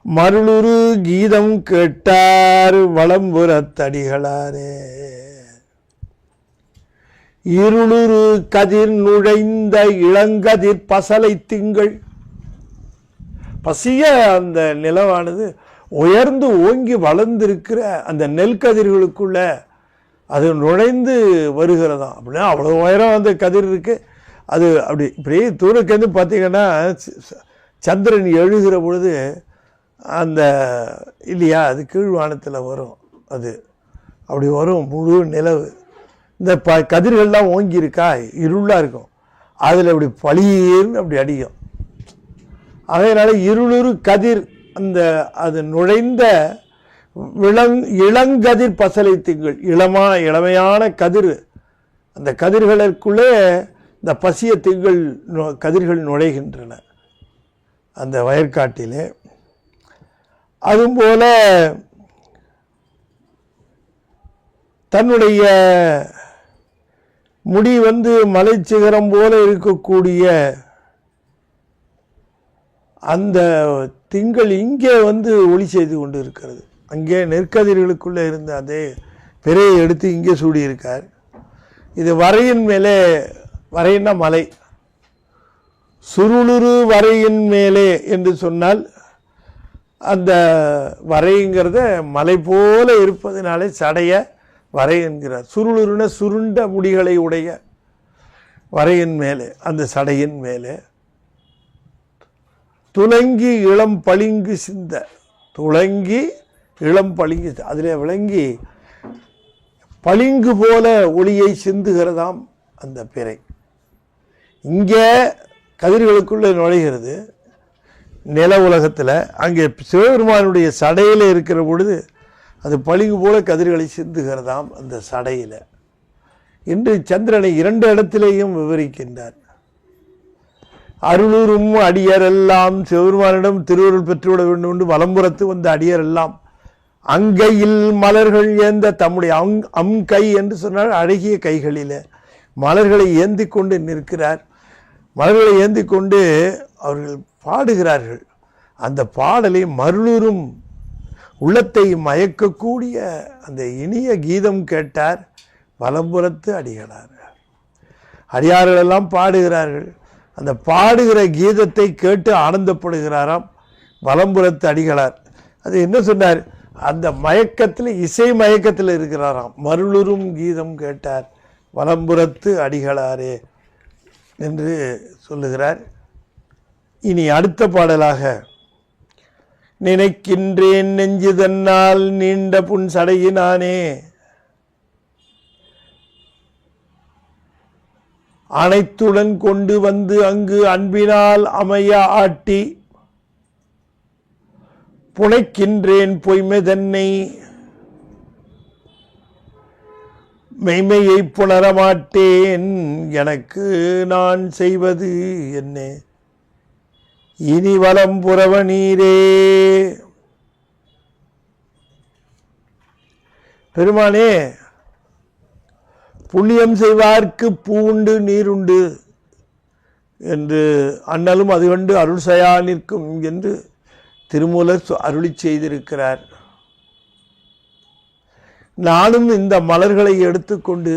Speaker 1: மருளுரு கீதம் கேட்டார் வலம்புறத்தடிகளாரே. இருளுரு கதிர் நுழைந்த இளங்கதிர் பசலை திங்கள், பசிய அந்த நிலவானது உயர்ந்து ஓங்கி வளர்ந்திருக்கிற அந்த நெல் கதிர்களுக்குள்ள அது நுழைந்து வருகிறதாம். அப்படின்னா அவ்வளோ உயரம் அந்த கதிர் இருக்கு. அது அப்படி இப்படியே தூரக்கேந்து பார்த்தீங்கன்னா சந்திரன் எழுகிற பொழுது அந்த இல்லையா, அது கீழ்வானத்தில் வரும், அது அப்படி வரும் முழு நிலவு. இந்த கதிர்கள்லாம் ஓங்கி இருக்கா, இருளாக இருக்கும், அதில் அப்படி பளிர்னு அப்படி அடிக்கும். அதனால இருளுரு கதிர், அந்த அது நுழைந்த இளங்கதிர் பசலை திங்கள், இளமையான கதிர், அந்த கதிர்களுக்குள்ளே இந்த பசிய திங்கள் கதிர்கள் நுழைகின்றன அந்த வயற்காட்டிலே. அதுபோல தன்னுடைய முடி வந்து மலைச்சிகரம் போல இருக்கக்கூடிய அந்த திங்கள் இங்கே வந்து ஒளி செய்து கொண்டு இருக்கிறது. அங்கே நெற்கதிர்களுக்குள்ளே இருந்த அதே பிறையை எடுத்து இங்கே சூடியிருக்கார். இது வரையின் மேலே, வரையின்னா மலை, சுருளுரு வரையின் மேலே என்று சொன்னால் அந்த வரைங்கிறத மலை போல இருப்பதனாலே சடைய வரை என்கிறார். சுருளுருன சுருண்ட முடிகளை உடைய வரையின் மேலே, அந்த சடையின் மேலே துளங்கி இளம் பளிங்கு சிந்த, துளங்கி இளம் பளிங்கு, அதிலே விளங்கி பளிங்கு போல ஒளியை சிந்துகிறதாம் அந்த பிறை. இங்கே கதிர்களுக்குள்ளே நுழைகிறது நில உலகத்தில். அங்கே சிவபெருமானுடைய சடையில் இருக்கிற பொழுது அது பளிங்கு போல கதிர்களை சிந்துகிறதாம் அந்த சடையில். இன்று சந்திரனை இரண்டு இடத்திலேயும் விவரிக்கின்றார். அருளுரும் அடியரெல்லாம் சிவபெருமானிடம் திருவருள் பெற்றுவிட வேண்டும் என்று வலம்புறத்து வந்த அடியரெல்லாம் அங்கையில் மலர்கள் ஏந்த தம்முடைய கை என்று சொன்னால் அழகிய கைகளில் மலர்களை ஏந்தி கொண்டு நிற்கிறார். மலர்களை ஏந்தி கொண்டு அவர்கள் பாடுகிறார்கள். அந்த பாடலை மருளுரும் உள்ளத்தை மயக்கக்கூடிய அந்த இனிய கீதம் கேட்டார் வலம்புறத்து அடிகளார். அடியார்களெல்லாம் பாடுகிறார்கள். அந்த பாடுகிற கீதத்தை கேட்டு ஆனந்தப்படுகிறாராம் வலம்புறத்து அடிகளார். அது என்ன சொன்னார்? அந்த மயக்கத்தில், இசை மயக்கத்தில் இருக்கிறாராம். மருளுரும் கீதம் கேட்டார் வலம்புறத்து அடிகளாரே என்று சொல்லுகிறார். இனி அடுத்த பாடலாக, நினைக்கின்றேன் நெஞ்சு தன்னால் நீண்ட புன் சடையினானே அனைத்துடன் கொண்டு வந்து அங்கு அன்பினால் அமைய ஆட்டி புனைக்கின்றேன் பொய்மை தன்னை மெய்மையை புணரமாட்டேன் எனக்கு நான் செய்வது என்ன இனி வலம் புறவ நீரே. பெருமானே, புண்ணியம் செய்வார்க்கு பூண்டு நீருண்டு என்று அண்ணலும் அது கண்டு அருள் செய்யா நிற்கும் என்று திருமூலர் அருளி செய்திருக்கிறார். நானும் இந்த மலர்களை எடுத்துக்கொண்டு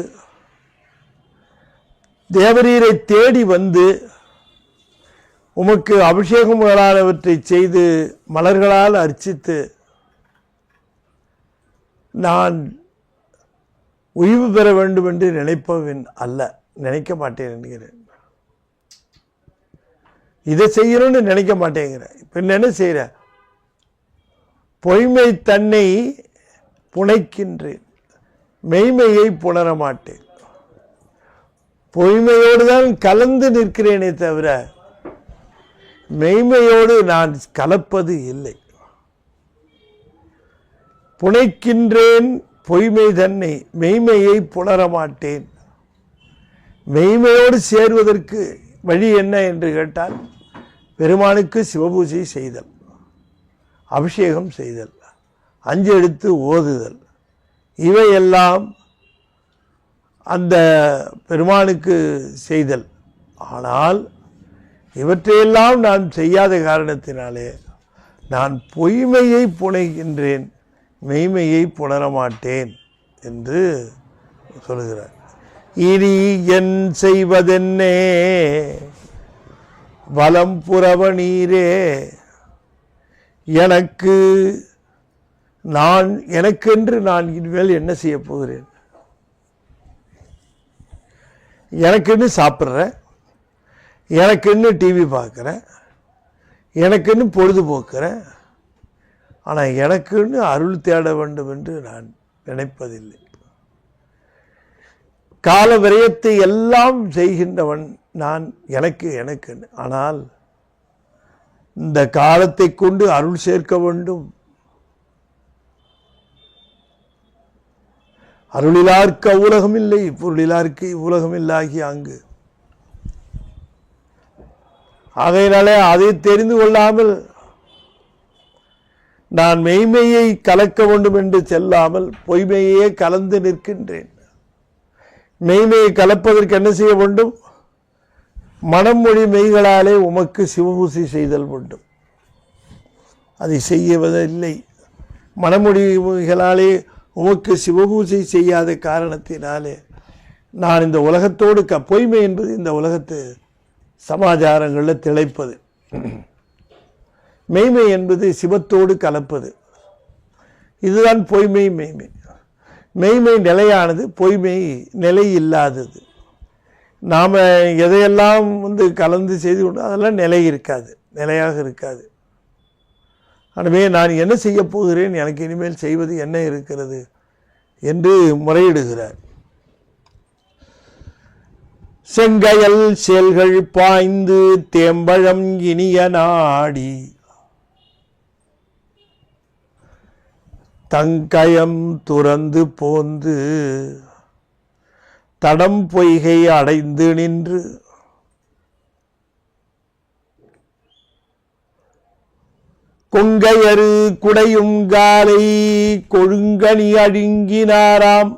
Speaker 1: தேவரீரை தேடி வந்து உமக்கு அபிஷேகம் முதலானவற்றை செய்து மலர்களால் அர்ச்சித்து நான் உய்வு பெற வேண்டும் என்று நினைப்பவன் அல்ல, நினைக்க மாட்டேன் என்கிறேன். இதை செய்யணும்னு நினைக்க மாட்டேங்கிறேன். இப்ப என்ன செய்யற? பொய்மை தன்னை புனைக்கின்றேன், மெய்மையை புணர மாட்டேன். பொய்மையோடு தான் கலந்து நிற்கிறேனே தவிர மெய்மையோடு நான் கலப்பது இல்லை. புனைக்கின்றேன் பொய்மை தன்னை மெய்மையை புணர மாட்டேன். மெய்மையோடு சேருவதற்கு வழி என்ன என்று கேட்டால், பெருமானுக்கு சிவபூஜை செய்தல், அபிஷேகம் செய்தல், அஞ்செழுத்து ஓதுதல், இவையெல்லாம் அந்த பெருமானுக்கு செய்தல். ஆனால் இவற்றையெல்லாம் நான் செய்யாத காரணத்தினாலே நான் பொய்மையை புனைகின்றேன், மெய்மையை புணரமாட்டேன் என்று சொல்லுகிறார். இனி என் செய்வதென்னே வலம் புறவ நீரே, எனக்கென்று நான் இனிமேல் என்ன செய்ய போகிறேன்? எனக்குன்னு சாப்பிட்றேன், எனக்குன்னு டிவி பார்க்குறேன், எனக்குன்னு பொழுதுபோக்குறேன். ஆனால் எனக்குன்னு அருள் தேட வேண்டும் என்று நான் நினைப்பதில்லை. கால விரயத்தை எல்லாம் செய்கின்றவன் நான், எனக்கு. ஆனால் இந்த காலத்தை கொண்டு அருள் சேர்க்க வேண்டும். அருளிலார்க்கு அவ்வுலகம் இல்லை, பொருளிலார்க்கு இவ்வுலகம் இல்லாகி அங்கு. ஆகையினாலே அதை தெரிந்து கொள்ளாமல் நான் மெய்மையை கலக்க வேண்டும் என்று செல்லாமல் பொய்மையே கலந்து நிற்கின்றேன். மெய்மையை கலப்பதற்கு என்ன செய்ய வேண்டும்? மனம் மொழி மெய்களாலே உமக்கு சிவபூசை செய்தல் வேண்டும். அதை செய்வதில்லை. மனமொழிகளாலே உமக்கு சிவபூசை செய்யாத காரணத்தினாலே நான் இந்த உலகத்தோடு பொய்மை என்பது இந்த உலகத்து சமாச்சாரங்களில் திளைப்பது. மெய்மை என்பது சிவத்தோடு கலப்பது. இதுதான் பொய்மை. மெய்மை நிலையானது, பொய்மை நிலை இல்லாதது. நாம் எதையெல்லாம் கலந்து செய்து கொண்டு அதெல்லாம் நிலையாக இருக்காது. எனவே நான் என்ன செய்ய போகிறேன், எனக்கு இனிமேல் செய்வது என்ன இருக்கிறது என்று முறையிடுகிறார். செங்கயல் செயல்கள் பாய்ந்து தேம்பழம் இனிய நாடி தங்கயம் துறந்து போந்து தடம் பொய்கை அடைந்து நின்று கொங்கையரு குடையும் காலை கொழுங்கனி அழுங்கினாராம்.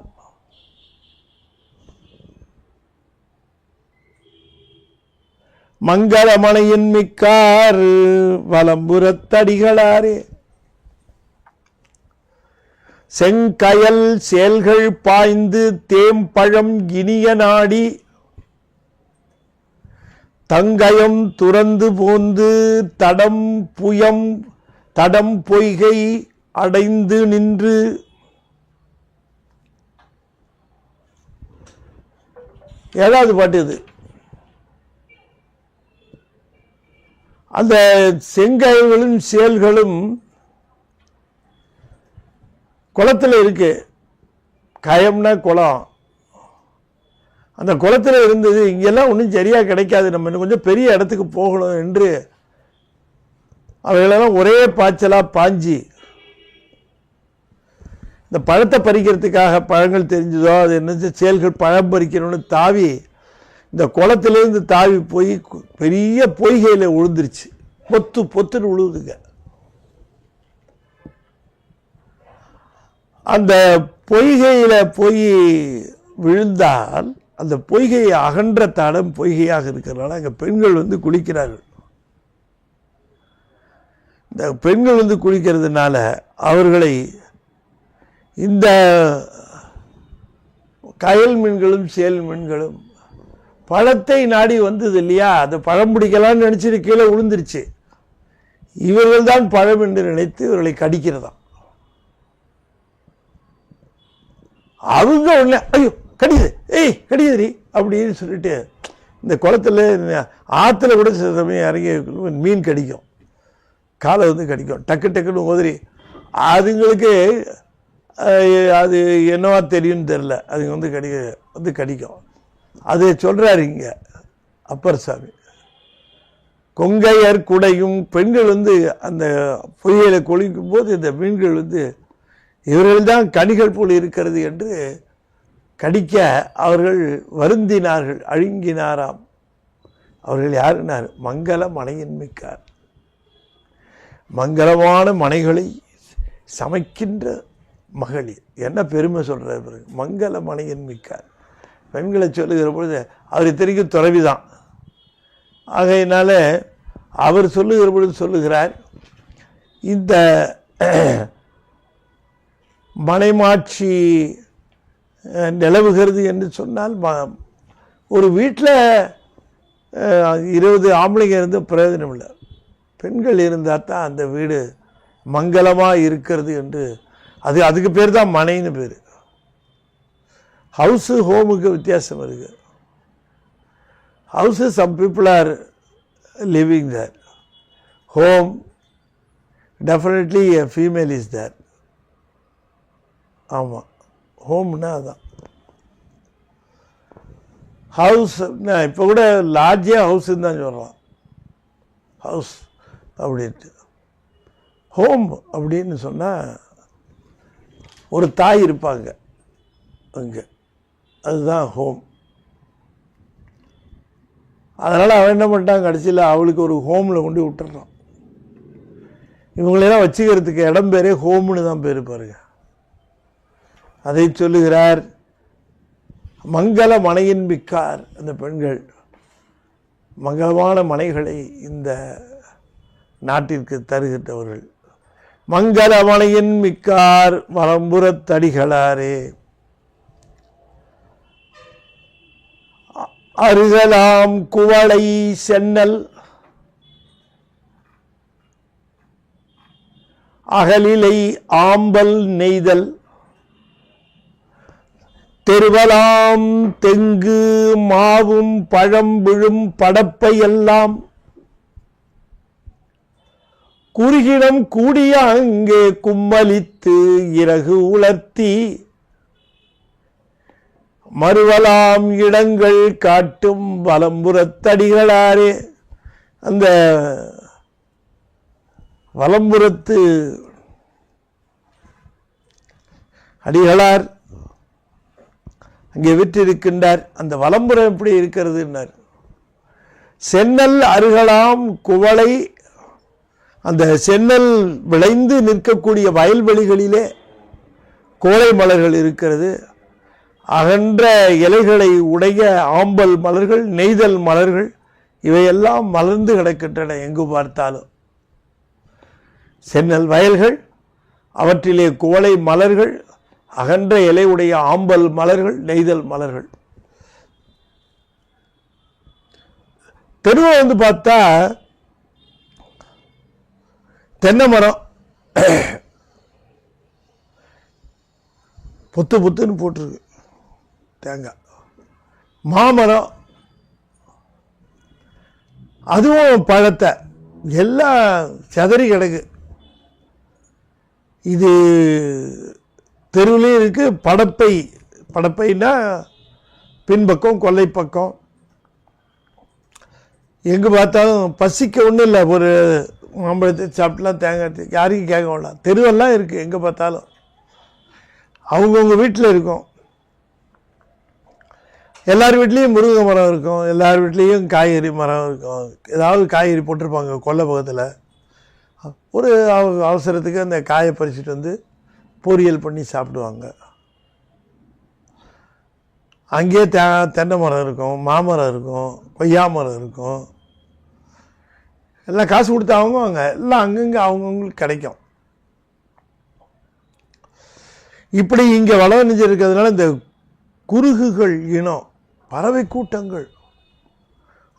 Speaker 1: மங்களமனையின் மிக்கார் வலம்புறத்தடிகளாரே. செங்கயல் செயல்கள் பாய்ந்து தேம்பழம் இனிய நாடி தங்கயம் துறந்து போந்து தடம் புயம் தடம் பொய்கை அடைந்து நின்று. ஏழாவது பாட்டு இது. அந்த செங்கயல்களும் சேல்களும் குளத்தில் இருக்கு. கயம்னா குளம். அந்த குளத்தில் இருந்தது. இங்கெல்லாம் ஒன்றும் சரியாக கிடைக்காது, நம்ம இன்னும் கொஞ்சம் பெரிய இடத்துக்கு போகணும் என்று அவைகளெல்லாம் ஒரே பாய்ச்சலாக பாஞ்சி இந்த பழத்தை பறிக்கிறதுக்காக, பழங்கள் தெரிஞ்சதோ அது என்ன செயல்கள் பழம் பறிக்கணும்னு தாவி இந்த குளத்திலேருந்து தாவி போய் பெரிய பொய்கையில் விழுந்துருச்சு. பொத்துன்னு விழுவுதுங்க. அந்த பொய்கையில் போய் விழுந்தால் அந்த பொய்கையை அகன்ற தடம் பொய்கையாக இருக்கிறதுனால அங்கே பெண்கள் குளிக்கிறார்கள். இந்த பெண்கள் குளிக்கிறதுனால அவர்களை இந்த கயல் மீன்களும் சேல் மீன்களும் பழத்தை நாடி வந்தது இல்லையா, அது பழம் பிடிக்கலாம்னு நினைச்சிட்டு கீழே விழுந்துருச்சு. இவர்கள் தான் பழம் என்று நினைத்து இவர்களை கடிக்கிறதா. அவங்க உடனே ஐயோ கடிக்குது, கடிக்குதுரி அப்படின்னு சொல்லிட்டு இந்த குளத்துல ஆற்றுல கூட சில சமயம் இறங்கி மீன் கடிக்கும், காலை கடிக்கும், டக்குன்னு உதறி. அதுங்களுக்கு அது என்னவா தெரியும்னு தெரில, அதுங்க கடிக்கும். அது சொல்றாரு இங்க அப்பர் சாமி. கொங்கையர் குடையும் பெண்கள் அந்த பொய்யில கொளிக்கும் போது இந்த மீன்கள் இவர்கள் தான் கனிகள் போல் இருக்கிறது என்று கடிக்க அவர்கள் வருந்தினார்கள், அழுங்கினாராம். அவர்கள் யாருன்னார்? மங்கள மனையின்மிக்கார். மங்களமான மனைகளை சமைக்கின்ற மகளிர். என்ன பெருமை சொல்றாரு பிறகு, மங்கள மனையின்மிக்கார். பெண்களை சொல்லுகிற பொழுது அவர் இத்தனைக்கும் துறவிதான். ஆகையினால அவர் சொல்லுகிற பொழுது சொல்லுகிறார், இந்த மனைமாட்சி நிலவுகிறது என்று சொன்னால் ஒரு வீட்டில் 20 ஆம்பளைங்க இருந்து பிரயோஜனம் இல்லை, பெண்கள் இருந்தால் தான் அந்த வீடு மங்களமாக இருக்கிறது என்று. அதுக்கு பேர் தான் மனைன்னு பேர். ஹவுஸு ஹோமுக்கு வித்தியாசம் இருக்கு. House some people are living there. Home definitely a female is there. ஆமாம், ஹோம்னா அதான். ஹவுஸ் இப்போ கூட லார்ஜே ஹவுஸுன்னு தான் சொல்கிறான், ஹவுஸ் அப்படின்ட்டு. ஹோம் அப்படின்னு சொன்னால் ஒரு தாய் இருப்பாங்க அங்கே, அதுதான் ஹோம். அதனால் அவன் என்ன பண்ணிட்டான், கடைசியில் அவளுக்கு ஒரு ஹோமில் கொண்டு விட்டுறான். இவங்களெல்லாம் வச்சுக்கிறதுக்கு இடம் பேரே ஹோம்னு தான் பேர் பாருங்க. அதை சொல்லுகிறார். மங்கள மனையின் மிக்கார். அந்த பெண்கள் மங்களமான மனைகளை இந்த நாட்டிற்கு தருகின்றவர்கள். மங்கள மனையின் மிக்கார் வலம்புறத்தடிகளாரே. அருகலாம் குவளை சென்னல் அகலிலை ஆம்பல் நெய்தல் தெருவலாம் தெங்கு மாவும் பழம்பிழும் படப்பை எல்லாம் குறுகிடம் கூடிய அங்கே கும்மலித்து இறகு உலர்த்தி மறுவலாம் இடங்கள் காட்டும் வலம்புறத்தடிகளாரே. அந்த வலம்புறத்து அடிகளார் அங்கே விற்றிருக்கின்றார். அந்த வலம்புறம் எப்படி இருக்கிறதுன்னார். சென்னல் அருகலாம் குவளை. அந்த சென்னல் விளைந்து நிற்கக்கூடிய வயல்வெளிகளிலே கோழை மலர்கள் இருக்கிறது. அகன்ற இலைகளை உடைய ஆம்பல் மலர்கள், நெய்தல் மலர்கள், இவையெல்லாம் மலர்ந்து கிடக்கின்றன எங்கு பார்த்தாலும். சென்னல் வயல்கள், அவற்றிலே கோழை மலர்கள், அகன்ற இலை உடைய ஆம்பல் மலர்கள், நெய்தல் மலர்கள். தெருவை பார்த்தா தென்னை மரம் பொத்து பொத்துன்னு போட்டிருக்கு தேங்காய். மாமரம் அதுவும் பழத்தை எல்லாம் சதறி கிடக்கு. இது தெருவிலையும் இருக்கு. படப்பைன்னா பின்பக்கம் கொல்லை பக்கம் எங்கே பார்த்தாலும் பசிக்க ஒன்றும் இல்லை. ஒரு மாம்பழத்தை சாப்பிட்டுலாம் தேங்காய் யாருக்கும் கேட்க வேண்டாம். தெருவெல்லாம் இருக்குது எங்கே பார்த்தாலும். அவங்கவுங்க வீட்டில் இருக்கும். எல்லார் வீட்லேயும் முருங்கை மரம் இருக்கும். எல்லார் வீட்லேயும் காய்கறி மரம் இருக்கும். ஏதாவது காய்கறி போட்டிருப்பாங்க கொல்லை பக்கத்தில். ஒரு அவசரத்துக்கு அந்த காயை பறிச்சுட்டு வந்து பொரியல் பண்ணி சாப்பிடுவாங்க. அங்கேயே தென்னை மரம் இருக்கும், மாமரம் இருக்கும், கொய்யா மரம் இருக்கும். எல்லாம் காசு கொடுத்து வாங்குவாங்க. எல்லாம் அங்கங்கே அவங்கவுங்களுக்கு கிடைக்கும். இப்படி இங்கே வளர்ந்து இருக்கிறதுனால இந்த குருகுகள் இனம் பறவை கூட்டங்கள்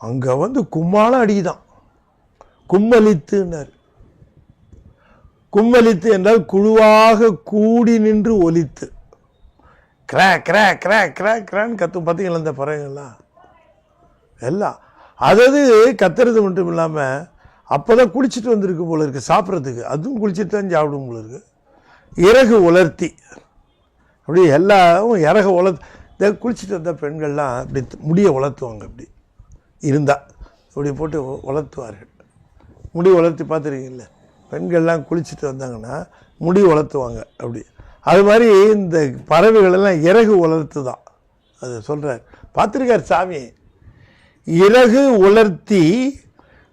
Speaker 1: அங்கே வந்து கும்மாளம் அடிதான். கும்மலித்துன்னார். கும்மலித்து என்றால் குழுவாக கூடி நின்று ஒலித்து கிரா கிரா கிரா கிரா கிரான்னு கத்தும். பார்த்தீங்களா இந்த பறவைகள்லாம் எல்லாம் அதாவது கத்துறது மட்டும் இல்லாமல் அப்போ தான் குளிச்சுட்டு வந்திருக்கு போல இருக்குது சாப்பிட்றதுக்கு. அதுவும் குளிச்சுட்டு தான் சாப்பிடும் போல இருக்குது. இறகு உலர்த்தி அப்படி எல்லாரும் இறகு இந்த குளிச்சுட்டு வந்த பெண்கள்லாம் அப்படி முடியை வளர்த்துவாங்க. அப்படி இருந்தால் இப்படி போட்டு வளர்த்துவார்கள். முடி வளர்த்தி பார்த்துருக்கீங்கள? பெண்கள்லாம் குளிச்சுட்டு வந்தாங்கன்னா முடி வளர்த்துவாங்க. அப்படி அது மாதிரி இந்த பறவைகளெல்லாம் இறகு உலர்த்து தான். அது சொல்கிறார், பார்த்துருக்கார் சாமி. இறகு உலர்த்தி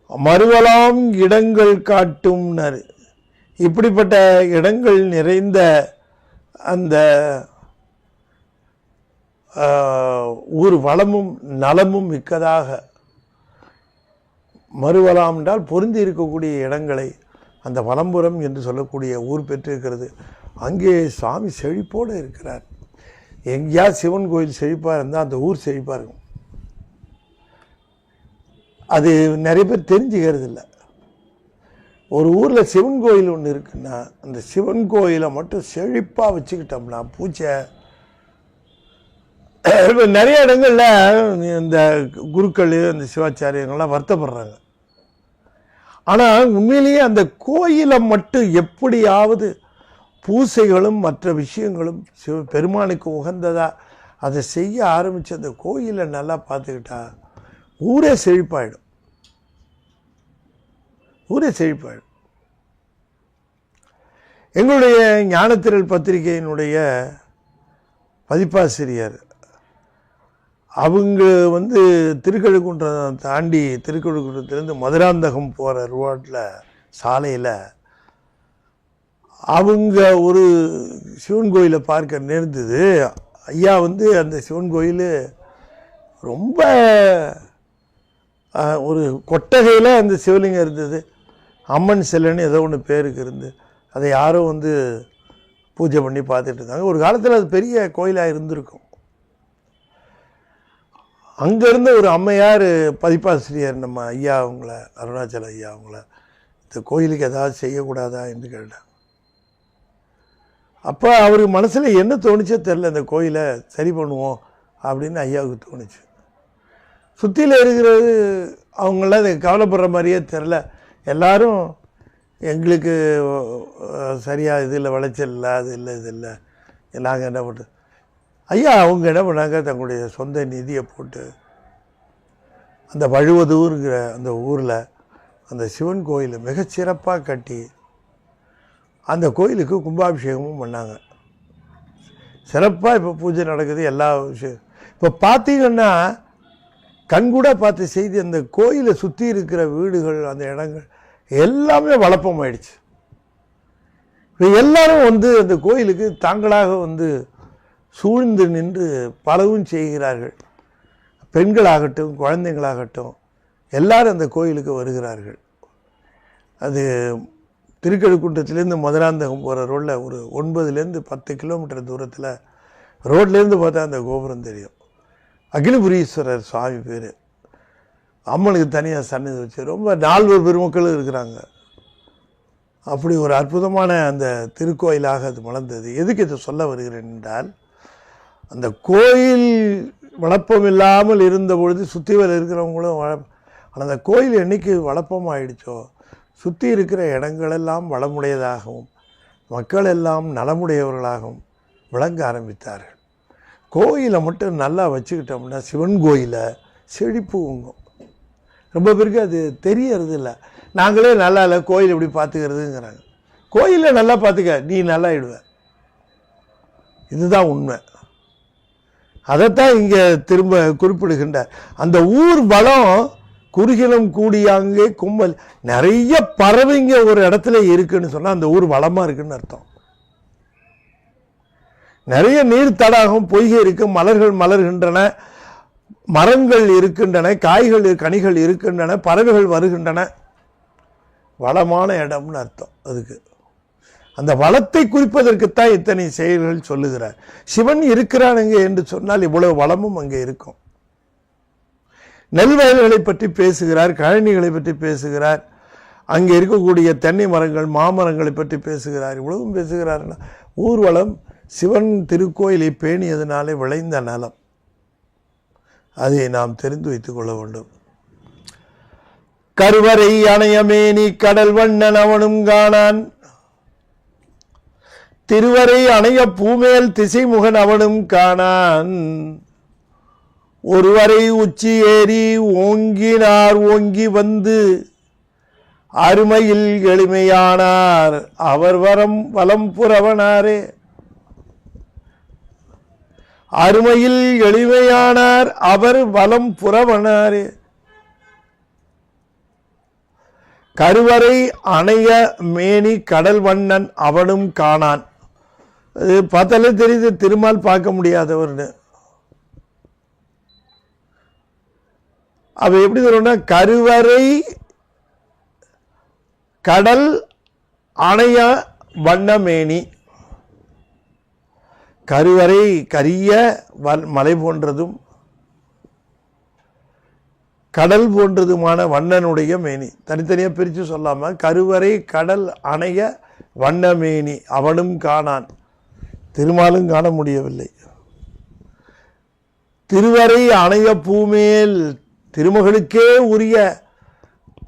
Speaker 1: மறுவலாம் இடங்கள் காட்டும்னாரு. இப்படிப்பட்ட இடங்கள் நிறைந்த அந்த ஊர் வளமும் நலமும் மிக்கதாக மறுவலாம் என்றால் பொருந்தி இருக்கக்கூடிய இடங்களை அந்த வலம்புறம் என்று சொல்லக்கூடிய ஊர் பெற்றிருக்கிறது. அங்கே சுவாமி செழிப்போடு இருக்கிறார். எங்கேயா சிவன் கோயில் செழிப்பாக இருந்தால் அந்த ஊர் செழிப்பாக இருக்கும். அது நிறைய பேர் தெரிஞ்சுக்கிறது இல்லை. ஒரு ஊரில் சிவன் கோயில் ஒன்று இருக்குன்னா அந்த சிவன் கோயிலை மட்டும் செழிப்பாக வச்சுக்கிட்டோம்னா பூச்சை நிறைய இடங்களில் இந்த குருக்கள் இந்த சிவாச்சாரியங்கள்லாம் வருத்தப்படுறாங்க. ஆனால் உண்மையிலேயே அந்த கோயிலை மட்டும் எப்படியாவது பூசைகளும் மற்ற விஷயங்களும் பெருமானுக்கு உகந்ததாக அதை செய்ய ஆரம்பித்து அந்த கோயிலை நல்லா பார்த்துக்கிட்டா ஊரே செழிப்பாயிடும். ஊரே செழிப்பாயிடும். எங்களுடைய ஞானத்திரள் பத்திரிகையினுடைய பதிப்பாசிரியர் அவங்க வந்து திருக்கழுக்குன்றம் தாண்டி திருக்கழுக்குன்றத்துலேருந்து மதுராந்தகம் போகிற ரோட்டில் சாலையில் அவங்க ஒரு சிவன் கோயிலை பார்க்க நேர்ந்தது. ஐயா வந்து அந்த சிவன் கோயில் ரொம்ப ஒரு கொட்டகையில் அந்த சிவலிங்கம் இருந்தது. அம்மன் சிலைன்னு ஏதோ ஒன்று பேருக்கு இருந்து அதை யாரோ வந்து பூஜை பண்ணி பார்த்துட்டு இருந்தாங்க. ஒரு காலத்தில் அது பெரிய கோயிலாக இருந்திருக்கும். அங்கேருந்து ஒரு அம்மையார் பதிப்பாசிரியர் நம்ம ஐயா அவங்கள அருணாச்சல ஐயா அவங்கள இந்த கோயிலுக்கு ஏதாவது செய்யக்கூடாதா என்று கேட்டாங்க. அப்போ அவருக்கு மனசில் என்ன தோணுச்சோ தெரில, இந்த கோயிலை சரி பண்ணுவோம் அப்படின்னு ஐயாவுக்கு தோணுச்சு. சுற்றியில் இருக்கிறது அவங்களாம் அதை கவலைப்படுற மாதிரியே தெரில. எல்லோரும் எங்களுக்கு சரியாக இது இல்லை, விளைச்சல் இல்லை, அது இல்லை, இது இல்லை, நாங்கள் என்ன பண்ணுறது. ஐயா அவங்க என்ன பண்ணாங்க, தங்களுடைய சொந்த நிதியை போட்டு அந்த வழுவதூருங்கிற அந்த ஊரில் அந்த சிவன் கோயிலை மிகச்சிறப்பாக கட்டி அந்த கோயிலுக்கு கும்பாபிஷேகமும் பண்ணாங்க. சிறப்பாக இப்போ பூஜை நடக்குது. எல்லா விஷயம் இப்போ பார்த்தீங்கன்னா கண்கூட பார்த்த செய்தி, அந்த கோயிலை சுற்றி இருக்கிற வீடுகள் அந்த இடங்கள் எல்லாமே வளப்பமாயிடுச்சு. இப்போ எல்லாரும் வந்து அந்த கோயிலுக்கு தாங்களாக வந்து சூழ்ந்து நின்று பலவும் செய்கிறார்கள். பெண்களாகட்டும் குழந்தைங்களாகட்டும் எல்லாரும் அந்த கோயிலுக்கு வருகிறார்கள். அது திருக்கழுக்குன்றத்துலேருந்து மதுராந்தகம் போகிற ரோட்டில் ஒரு 9-10 கிலோமீட்டர் தூரத்தில் ரோட்லேருந்து பார்த்தா அந்த கோபுரம் தெரியும். அகிலபுரீஸ்வரர் சுவாமி பேர். அம்மனுக்கு தனியாக சன்னதி வச்சு ரொம்ப 4 பெருமக்களும் இருக்கிறாங்க. அப்படி ஒரு அற்புதமான அந்த திருக்கோயிலாக அது மலர்ந்தது. எதுக்கு இதை சொல்ல வருகிறேன் என்றால், அந்த கோயில் வளப்பம் இல்லாமல் இருந்த பொழுது சுற்றிவில் இருக்கிறவங்களும் ஆனால் அந்த கோயில் என்னைக்கு வளப்பமாயிடுச்சோ சுற்றி இருக்கிற இடங்களெல்லாம் வளமுடையதாகவும் மக்கள் எல்லாம் நலமுடையவர்களாகவும் விளங்க ஆரம்பித்தார்கள். கோயிலை மட்டும் நல்லா வச்சுக்கிட்டோம்னா சிவன் கோயிலை செழிப்பு உங்கும். ரொம்ப பேருக்கு அது தெரியறது இல்லை. நாங்களே நல்லா இல்லை, கோயில் எப்படி பார்த்துக்கிறதுங்கிறாங்க. கோயிலை நல்லா பார்த்துக்க, நீ நல்லா ஆயிடுவ. இதுதான் உண்மை. அதைத்தான் இங்கே திரும்ப குறிப்பிடுகின்றார். அந்த ஊர் வளம் குறுகினம் கூடியாங்கே கும்பல் நிறைய பறவைங்க ஒரு இடத்துல இருக்குன்னு சொன்னால் அந்த ஊர் வளமாக இருக்குன்னு அர்த்தம். நிறைய நீர் தடாகம் பொய்கை இருக்கு, மலர்கள் மலர்கின்றன, மரங்கள் இருக்கின்றன, காய்கள் கனிகள் இருக்கின்றன, பறவைகள் வருகின்றன. வளமான இடம்னு அர்த்தம். அதுக்கு அந்த வளத்தை குறிப்பதற்குத்தான் இத்தனை செயல்கள் சொல்லுகிறார். சிவன் இருக்கிறானுங்க என்று சொன்னால் இவ்வளவு வளமும் அங்கே இருக்கும். நெல் வயல்களை பற்றி பேசுகிறார், கழனிகளை பற்றி பேசுகிறார், அங்கே இருக்கக்கூடிய தென்னை மரங்கள் மாமரங்களை பற்றி பேசுகிறார். இவ்வளவும் பேசுகிறார்னா ஊர்வலம் சிவன் திருக்கோயிலை பேணியதனாலே விளைந்த நலம். அதை நாம் தெரிந்து வைத்துக் கொள்ள வேண்டும். கருவறை அணையமேனி கடல் வண்ணன் அவனும் காணான், திருவரை அணைய பூமேல் திசைமுகன் அவனும் காணான், ஒருவரை உச்சி ஏறி ஓங்கினார் ஓங்கி வந்து அருமையில் எளிமையானார் அவர் வலம் புறவனாரே. அருமையில் எளிமையானார் அவர் வலம் புறவனாரே. கருவறை அணைய மேனி கடல் வண்ணன் அவனும் காணான். அது பார்த்தாலே தெரியுது திருமால் பார்க்க முடியாதவர்னு. அவ எப்படி சொல்லணும்னா, கருவறை கடல் அணைய வண்ணமேனி. கருவறை கரிய மலை போன்றதும் கடல் போன்றதுமான வண்ணனுடைய மேனி. தனித்தனியாக பிரித்து சொல்லாமல் கருவறை கடல் அணைய வண்ணமேனி அவனும் காணான். திருமாலும் காண முடியவில்லை. திருவரை அணைய பூமேல் திருமகளுக்கே உரிய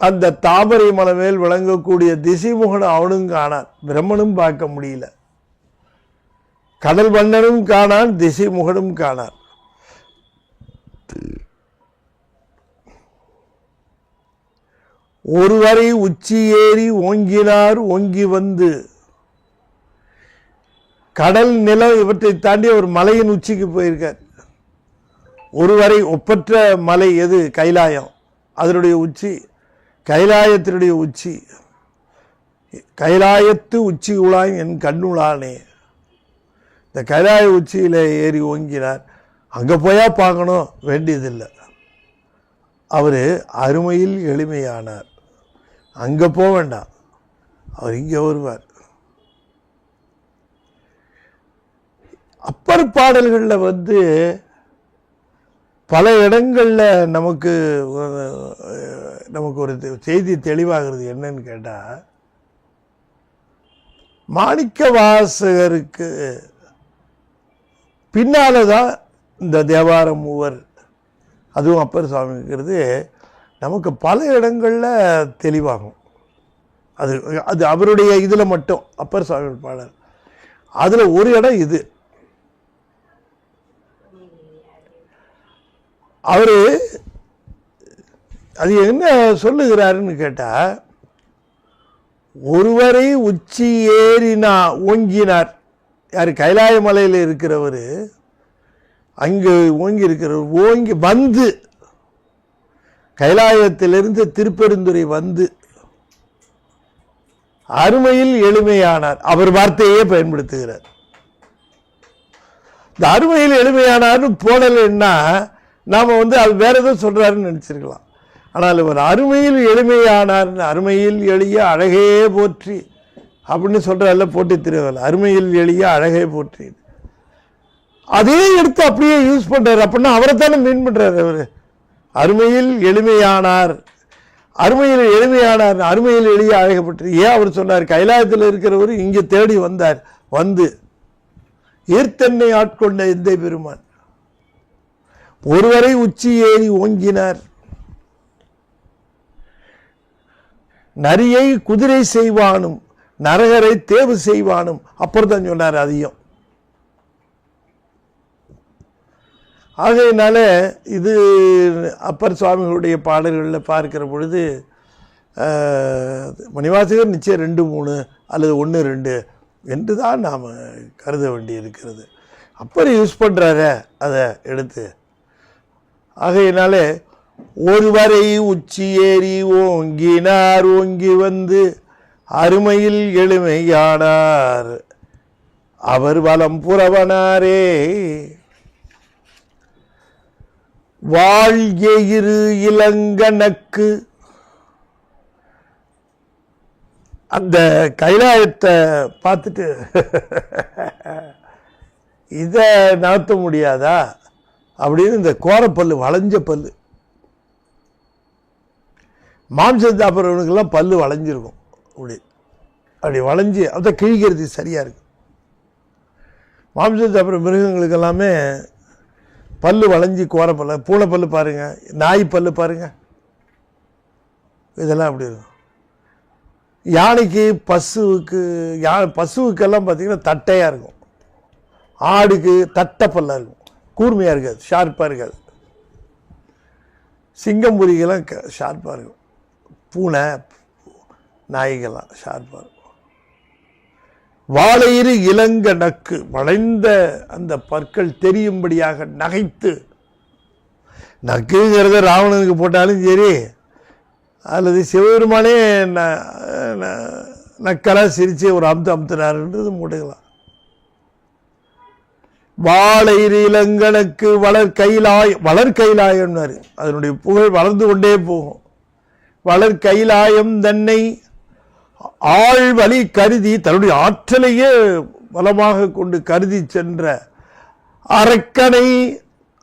Speaker 1: அந்த தாமரை மலை மேல் விளங்கக்கூடிய திசைமுகன் அவனும் காணான். பிரம்மனும் பார்க்க முடியல. கடல் வண்ணனும் காணான், திசைமுகனும் காணான். ஒருவரை உச்சி ஏறி ஓங்கினார் ஓங்கி வந்து. கடல் நிலம் இவற்றை தாண்டி ஒரு மலையின் உச்சிக்கு போயிருக்கார். ஒருவரை ஒப்பற்ற மலை எது? கைலாயம். அதனுடைய உச்சி கைலாயத்தினுடைய உச்சி. கைலாயத்து உச்சி உலாய் என் கண்ணுளானே. இந்த கைலாய உச்சியில் ஏறி ஓங்கினார். அங்கே போயா பார்க்கணும் வேண்டியதில்லை. அவர் அருமையில் எளிமையானார். அங்கே போக வேண்டாம், அவர் இங்கே வருவார். அப்பர் பாடல்களில் பல இடங்களில் நமக்கு ஒரு செய்தி தெளிவாகிறது. என்னன்னு கேட்டால், மாணிக்க வாசகருக்கு பின்னால தான் இந்த தேவாரம் மூவர் அதுவும் அப்பர் சுவாமிங்கிறது நமக்கு பல இடங்களில் தெளிவாகும். அது அது அவருடைய இதில் மட்டும் அப்பர் சுவாமி பாடல். அதில் ஒரு இடம் இது. அவரு அது என்ன சொல்லுகிறாருன்னு கேட்டால், ஒருவரை உச்சி ஏறினா ஓங்கினார். யார்? கைலாய மலையில் இருக்கிறவர். அங்கே ஓங்கி இருக்கிறவர் ஓங்கி வந்து கைலாயத்திலிருந்து திருப்பெருந்துறை வந்து அருமையில் எளிமையானார். அவர் வார்த்தையே பயன்படுத்துகிறார். இந்த அருமையில் எளிமையானார்னு போடலைன்னா நாம் அது வேற ஏதோ சொல்றாருன்னு நினைச்சிருக்கலாம். ஆனால் இவர் அருமையில் எளிமையானார், அருமையில் எளிய அழகே போற்றி அப்படின்னு சொல்றாருல போட்டி திருவள்ளுவர். அருமையில் எளிய அழகே போற்றி அதே எடுத்து அப்படியே யூஸ் பண்றாரு. அப்படின்னா அவரை தானே மீன் பண்றாரு. அவர் அருமையில் எளிமையானார். அருமையில் எளிமையானார், அருமையில் எளிய அழைக்கப்பட்டு. ஏன் அவர் சொன்னார்? கைலாயத்தில் இருக்கிறவர் இங்கே தேடி வந்தார். வந்து ஈர்த்தன்னை ஆட்கொண்ட எந்தை பெருமான் ஒருவரை உச்சி ஏறி ஓங்கினார். நரியை குதிரை செய்வானும் நரகரை தேவு செய்வானும். அப்புறம் தான் சொன்னார் அதையும். ஆகையினால இது அப்பர் சுவாமிகளுடைய பாடல்களில் பார்க்கிற பொழுது மணிவாசகர் நிச்சயம் 2, 3 அல்லது 1, 2 என்று தான் நாம் கருத வேண்டி இருக்கிறது. அப்பர் யூஸ் பண்ணுறார அதை எடுத்து. ஆகையினால ஒருவரை உச்சி ஏறி ஓங்கினார், ஓங்கி வந்து அருமையில் எளிமையானார், அவர் வலம் புறவனாரே. வாழ்கிரு இளங்கனக்கு. அந்த கைலாயத்தை பார்த்துட்டு இதை நடத்த முடியாதா அப்படின்னு இந்த கோரப்பல்லு, வளைஞ்ச பல்லு, மாம்சம் சாப்பிட்றவனுக்கெல்லாம் பல்லு வளைஞ்சிருக்கும். அப்படி வளைஞ்சி அதை கிழிக்கிறது சரியாக இருக்கு. மாம்சம் சாப்பிட்ற மிருகங்களுக்கு எல்லாமே பல்லு வளைஞ்சி கோரப்பல்ல. பூனை பல்லு பாருங்க, நாய் பல்லு பாருங்க, இதெல்லாம் அப்படி இருக்கும். யானைக்கு பசுவுக்கெல்லாம் பார்த்தீங்கன்னா தட்டையாக இருக்கும். ஆடுக்கு தட்டை பல்லாக இருக்கும், கூர்மையாக இருக்காது, ஷார்ப்பாக இருக்காது. சிங்கம்புரிக்கெல்லாம் ஷார்ப்பாக இருக்கும். பூனை நாய்கள்லாம் ஷார்ப்பாக இருக்கும். வாழையிறு இளங்க நக்கு, வளைந்த அந்த பற்கள் தெரியும்படியாக நகைத்து. நக்குங்கிறத ராவணனுக்கு போட்டாலும் சரி, அல்லது சிவபெருமானே நக்கலா சிரிச்சு ஒரு அமுத்தினாருன்றது மூட்டுக்கலாம். வாழையிறு இளங்கனக்கு வளர்கைலாயம்னாரு. அதனுடைய புகழ் வளர்ந்து கொண்டே போகும். வளர்கைலாயம் தன்னை ஆழ்வழி கருதி, தன்னுடைய ஆற்றலையே பலமாக கொண்டு கருதி சென்ற அரக்கனை,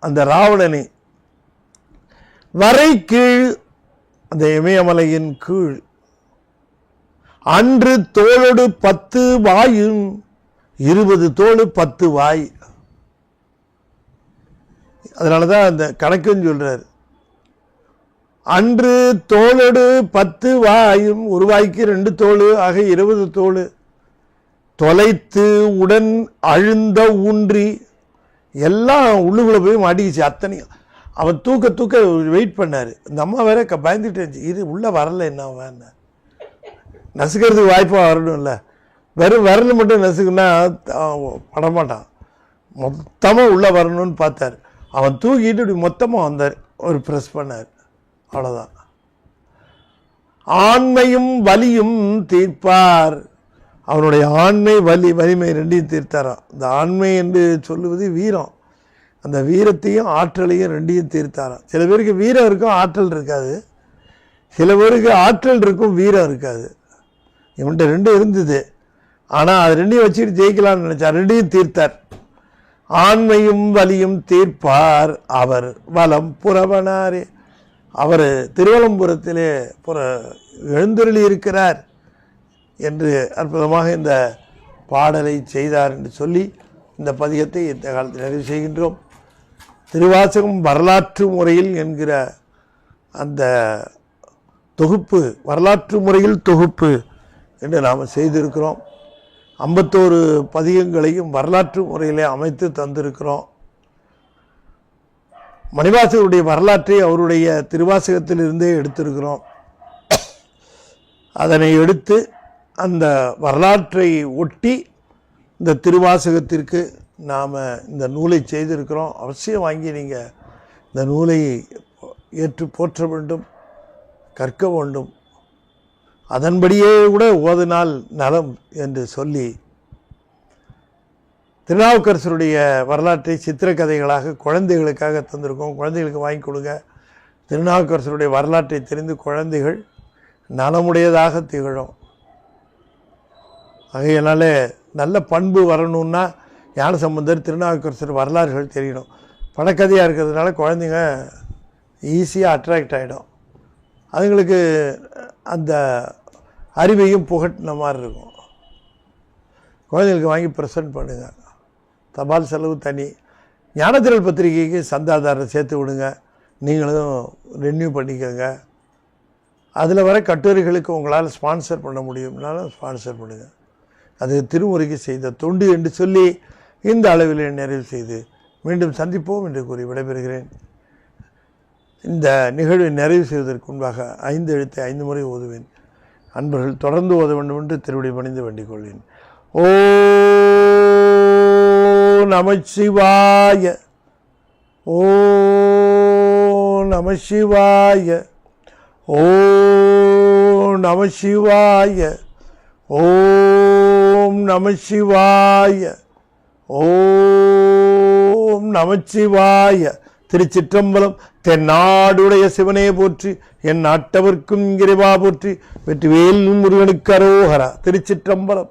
Speaker 1: அந்த ராவணனை வரை கீழ், அந்த இமயமலையின் கீழ் அன்று தோளோடு 10 வாயும், 20 தோள் 10 வாய். அதனாலதான் அந்த கணக்குன்னு சொல்றாரு. அன்று தோளோடு 10 வாயும், ஒரு வாய்க்கு 2 தோள் ஆக 20 தோள். தொலைத்து உடன் அழுந்த ஊன்றி, எல்லாம் உள்ளுக்குள்ள போய் மாட்டிக்கிச்சு அத்தனையும். அவன் தூக்க வெயிட் பண்ணாரு. இந்த அம்மா வேற பயந்துட்டு இருந்துச்சு, இது உள்ள வரல, என்ன வேணா நசுக்கிறதுக்கு வாய்ப்பாக வரணும்ல. வெறும் விரல் மட்டும் நசுக்குன்னா படமாட்டான், மொத்தமாக உள்ளே வரணும்னு பார்த்தார். அவன் தூக்கிட்டு இப்படி மொத்தமாக வந்தார், ஒரு ப்ரெஸ் பண்ணார், அவ்வளோதான். ஆண்மையும் வலியும் தீர்ப்பார். அவனுடைய ஆண்மை வலிமை ரெண்டையும் தீர்த்தாராம். இந்த ஆண்மை என்று சொல்லுவது வீரம், அந்த வீரத்தையும் ஆற்றலையும் ரெண்டையும் தீர்த்தாராம். சில பேருக்கு வீரம் இருக்கும், ஆற்றல் இருக்காது. சில பேருக்கு ஆற்றல் இருக்கும், வீரம் இருக்காது. இவன்கிட்ட 2 இருந்தது, ஆனால் அது 2ஐயும் வச்சுட்டு ஜெயிக்கலாம்னு நினைச்சார். 2ஐயும் தீர்த்தார். ஆண்மையும் வலியும் தீர்ப்பார், அவர் வலம் புறவனாரே. அவர் திருவலம்புரத்திலே எழுந்தருளி இருக்கிறார் என்று அற்புதமாக இந்த பாடலை செய்தார் என்று சொல்லி இந்த பதிகத்தை இந்த காலத்தில் நிறைவு செய்கின்றோம். திருவாசகம் வரலாற்று முறையில் என்கிற அந்த தொகுப்பு, வரலாற்று முறையில் தொகுப்பு என்று நாம் செய்திருக்கிறோம். 51 பதிகங்களையும் வரலாற்று முறையிலே அமைத்து தந்திருக்கிறோம். மணிவாசகருடைய வரலாற்றை அவருடைய திருவாசகத்திலிருந்தே எடுத்திருக்கிறோம். அதனை எடுத்து அந்த வரலாற்றை ஒட்டி இந்த திருவாசகத்திற்கு நாம் இந்த நூலை செய்திருக்கிறோம். அவசியம் வாங்கி நீங்கள் இந்த நூலை ஏற்று போற்ற வேண்டும், கற்க வேண்டும். அதன்படியே கூட ஓதினால் நலம் என்று சொல்லி திருநாவுக்கரசருடைய வரலாற்றை சித்திரக்கதைகளாக குழந்தைகளுக்காக தந்திருக்கோம். குழந்தைகளுக்கு வாங்கி கொடுங்க. திருநாவுக்கரசருடைய வரலாற்றை தெரிந்து குழந்தைகள் நலமுடையதாக திகழும். ஆகையினால நல்ல பண்பு வரணுன்னா ஞானசம்பந்தர், திருநாவுக்கரசர் வரலாறுகள் தெரியணும். படக்கதையாக இருக்கிறதுனால குழந்தைங்க ஈஸியாக அட்ராக்ட் ஆகிடும். அதுங்களுக்கு அந்த அறிவையும் புகட்டின மாதிரி இருக்கும். குழந்தைகளுக்கு வாங்கி ப்ரெசென்ட் பண்ணுங்கள். தபால் செலவு தனி. ஞானத்திரள் பத்திரிகைக்கு சந்தாதாரரை சேர்த்து விடுங்க. நீங்களும் ரெனியூ பண்ணிக்கோங்க. அதில் வர கட்டுரைகளுக்கு உங்களால் ஸ்பான்சர் பண்ண முடியும்னாலும் ஸ்பான்சர் பண்ணுங்கள். அது திருமுறைக்கு செய்த தொண்டு என்று சொல்லி இந்த அளவில் நிறைவு செய்து மீண்டும் சந்திப்போம் என்று கூறி விடைபெறுகிறேன். இந்த நிகழ்வை நிறைவு செய்வதற்கு முன்பாக 5 எழுத்தை 5 முறை ஓதுவேன். அன்பர்கள் தொடர்ந்து ஓத வேண்டும் என்று திருவடி பணிந்து வேண்டிக் கொள்வேன். ஓ நமசிவாய, ஓ நமசிவாய, ஓ நமசிவாய, ஓம் நமசிவாய, ஓம் நமசிவாய. திருச்சிற்றம்பலம். தென்னாடுடைய சிவனே போற்றி, என் நாட்டவர்க்கும் இறைவா போற்றி. வெற்றிவேல் முருகனுக்கு அரோகரா. திருச்சிற்றம்பலம்.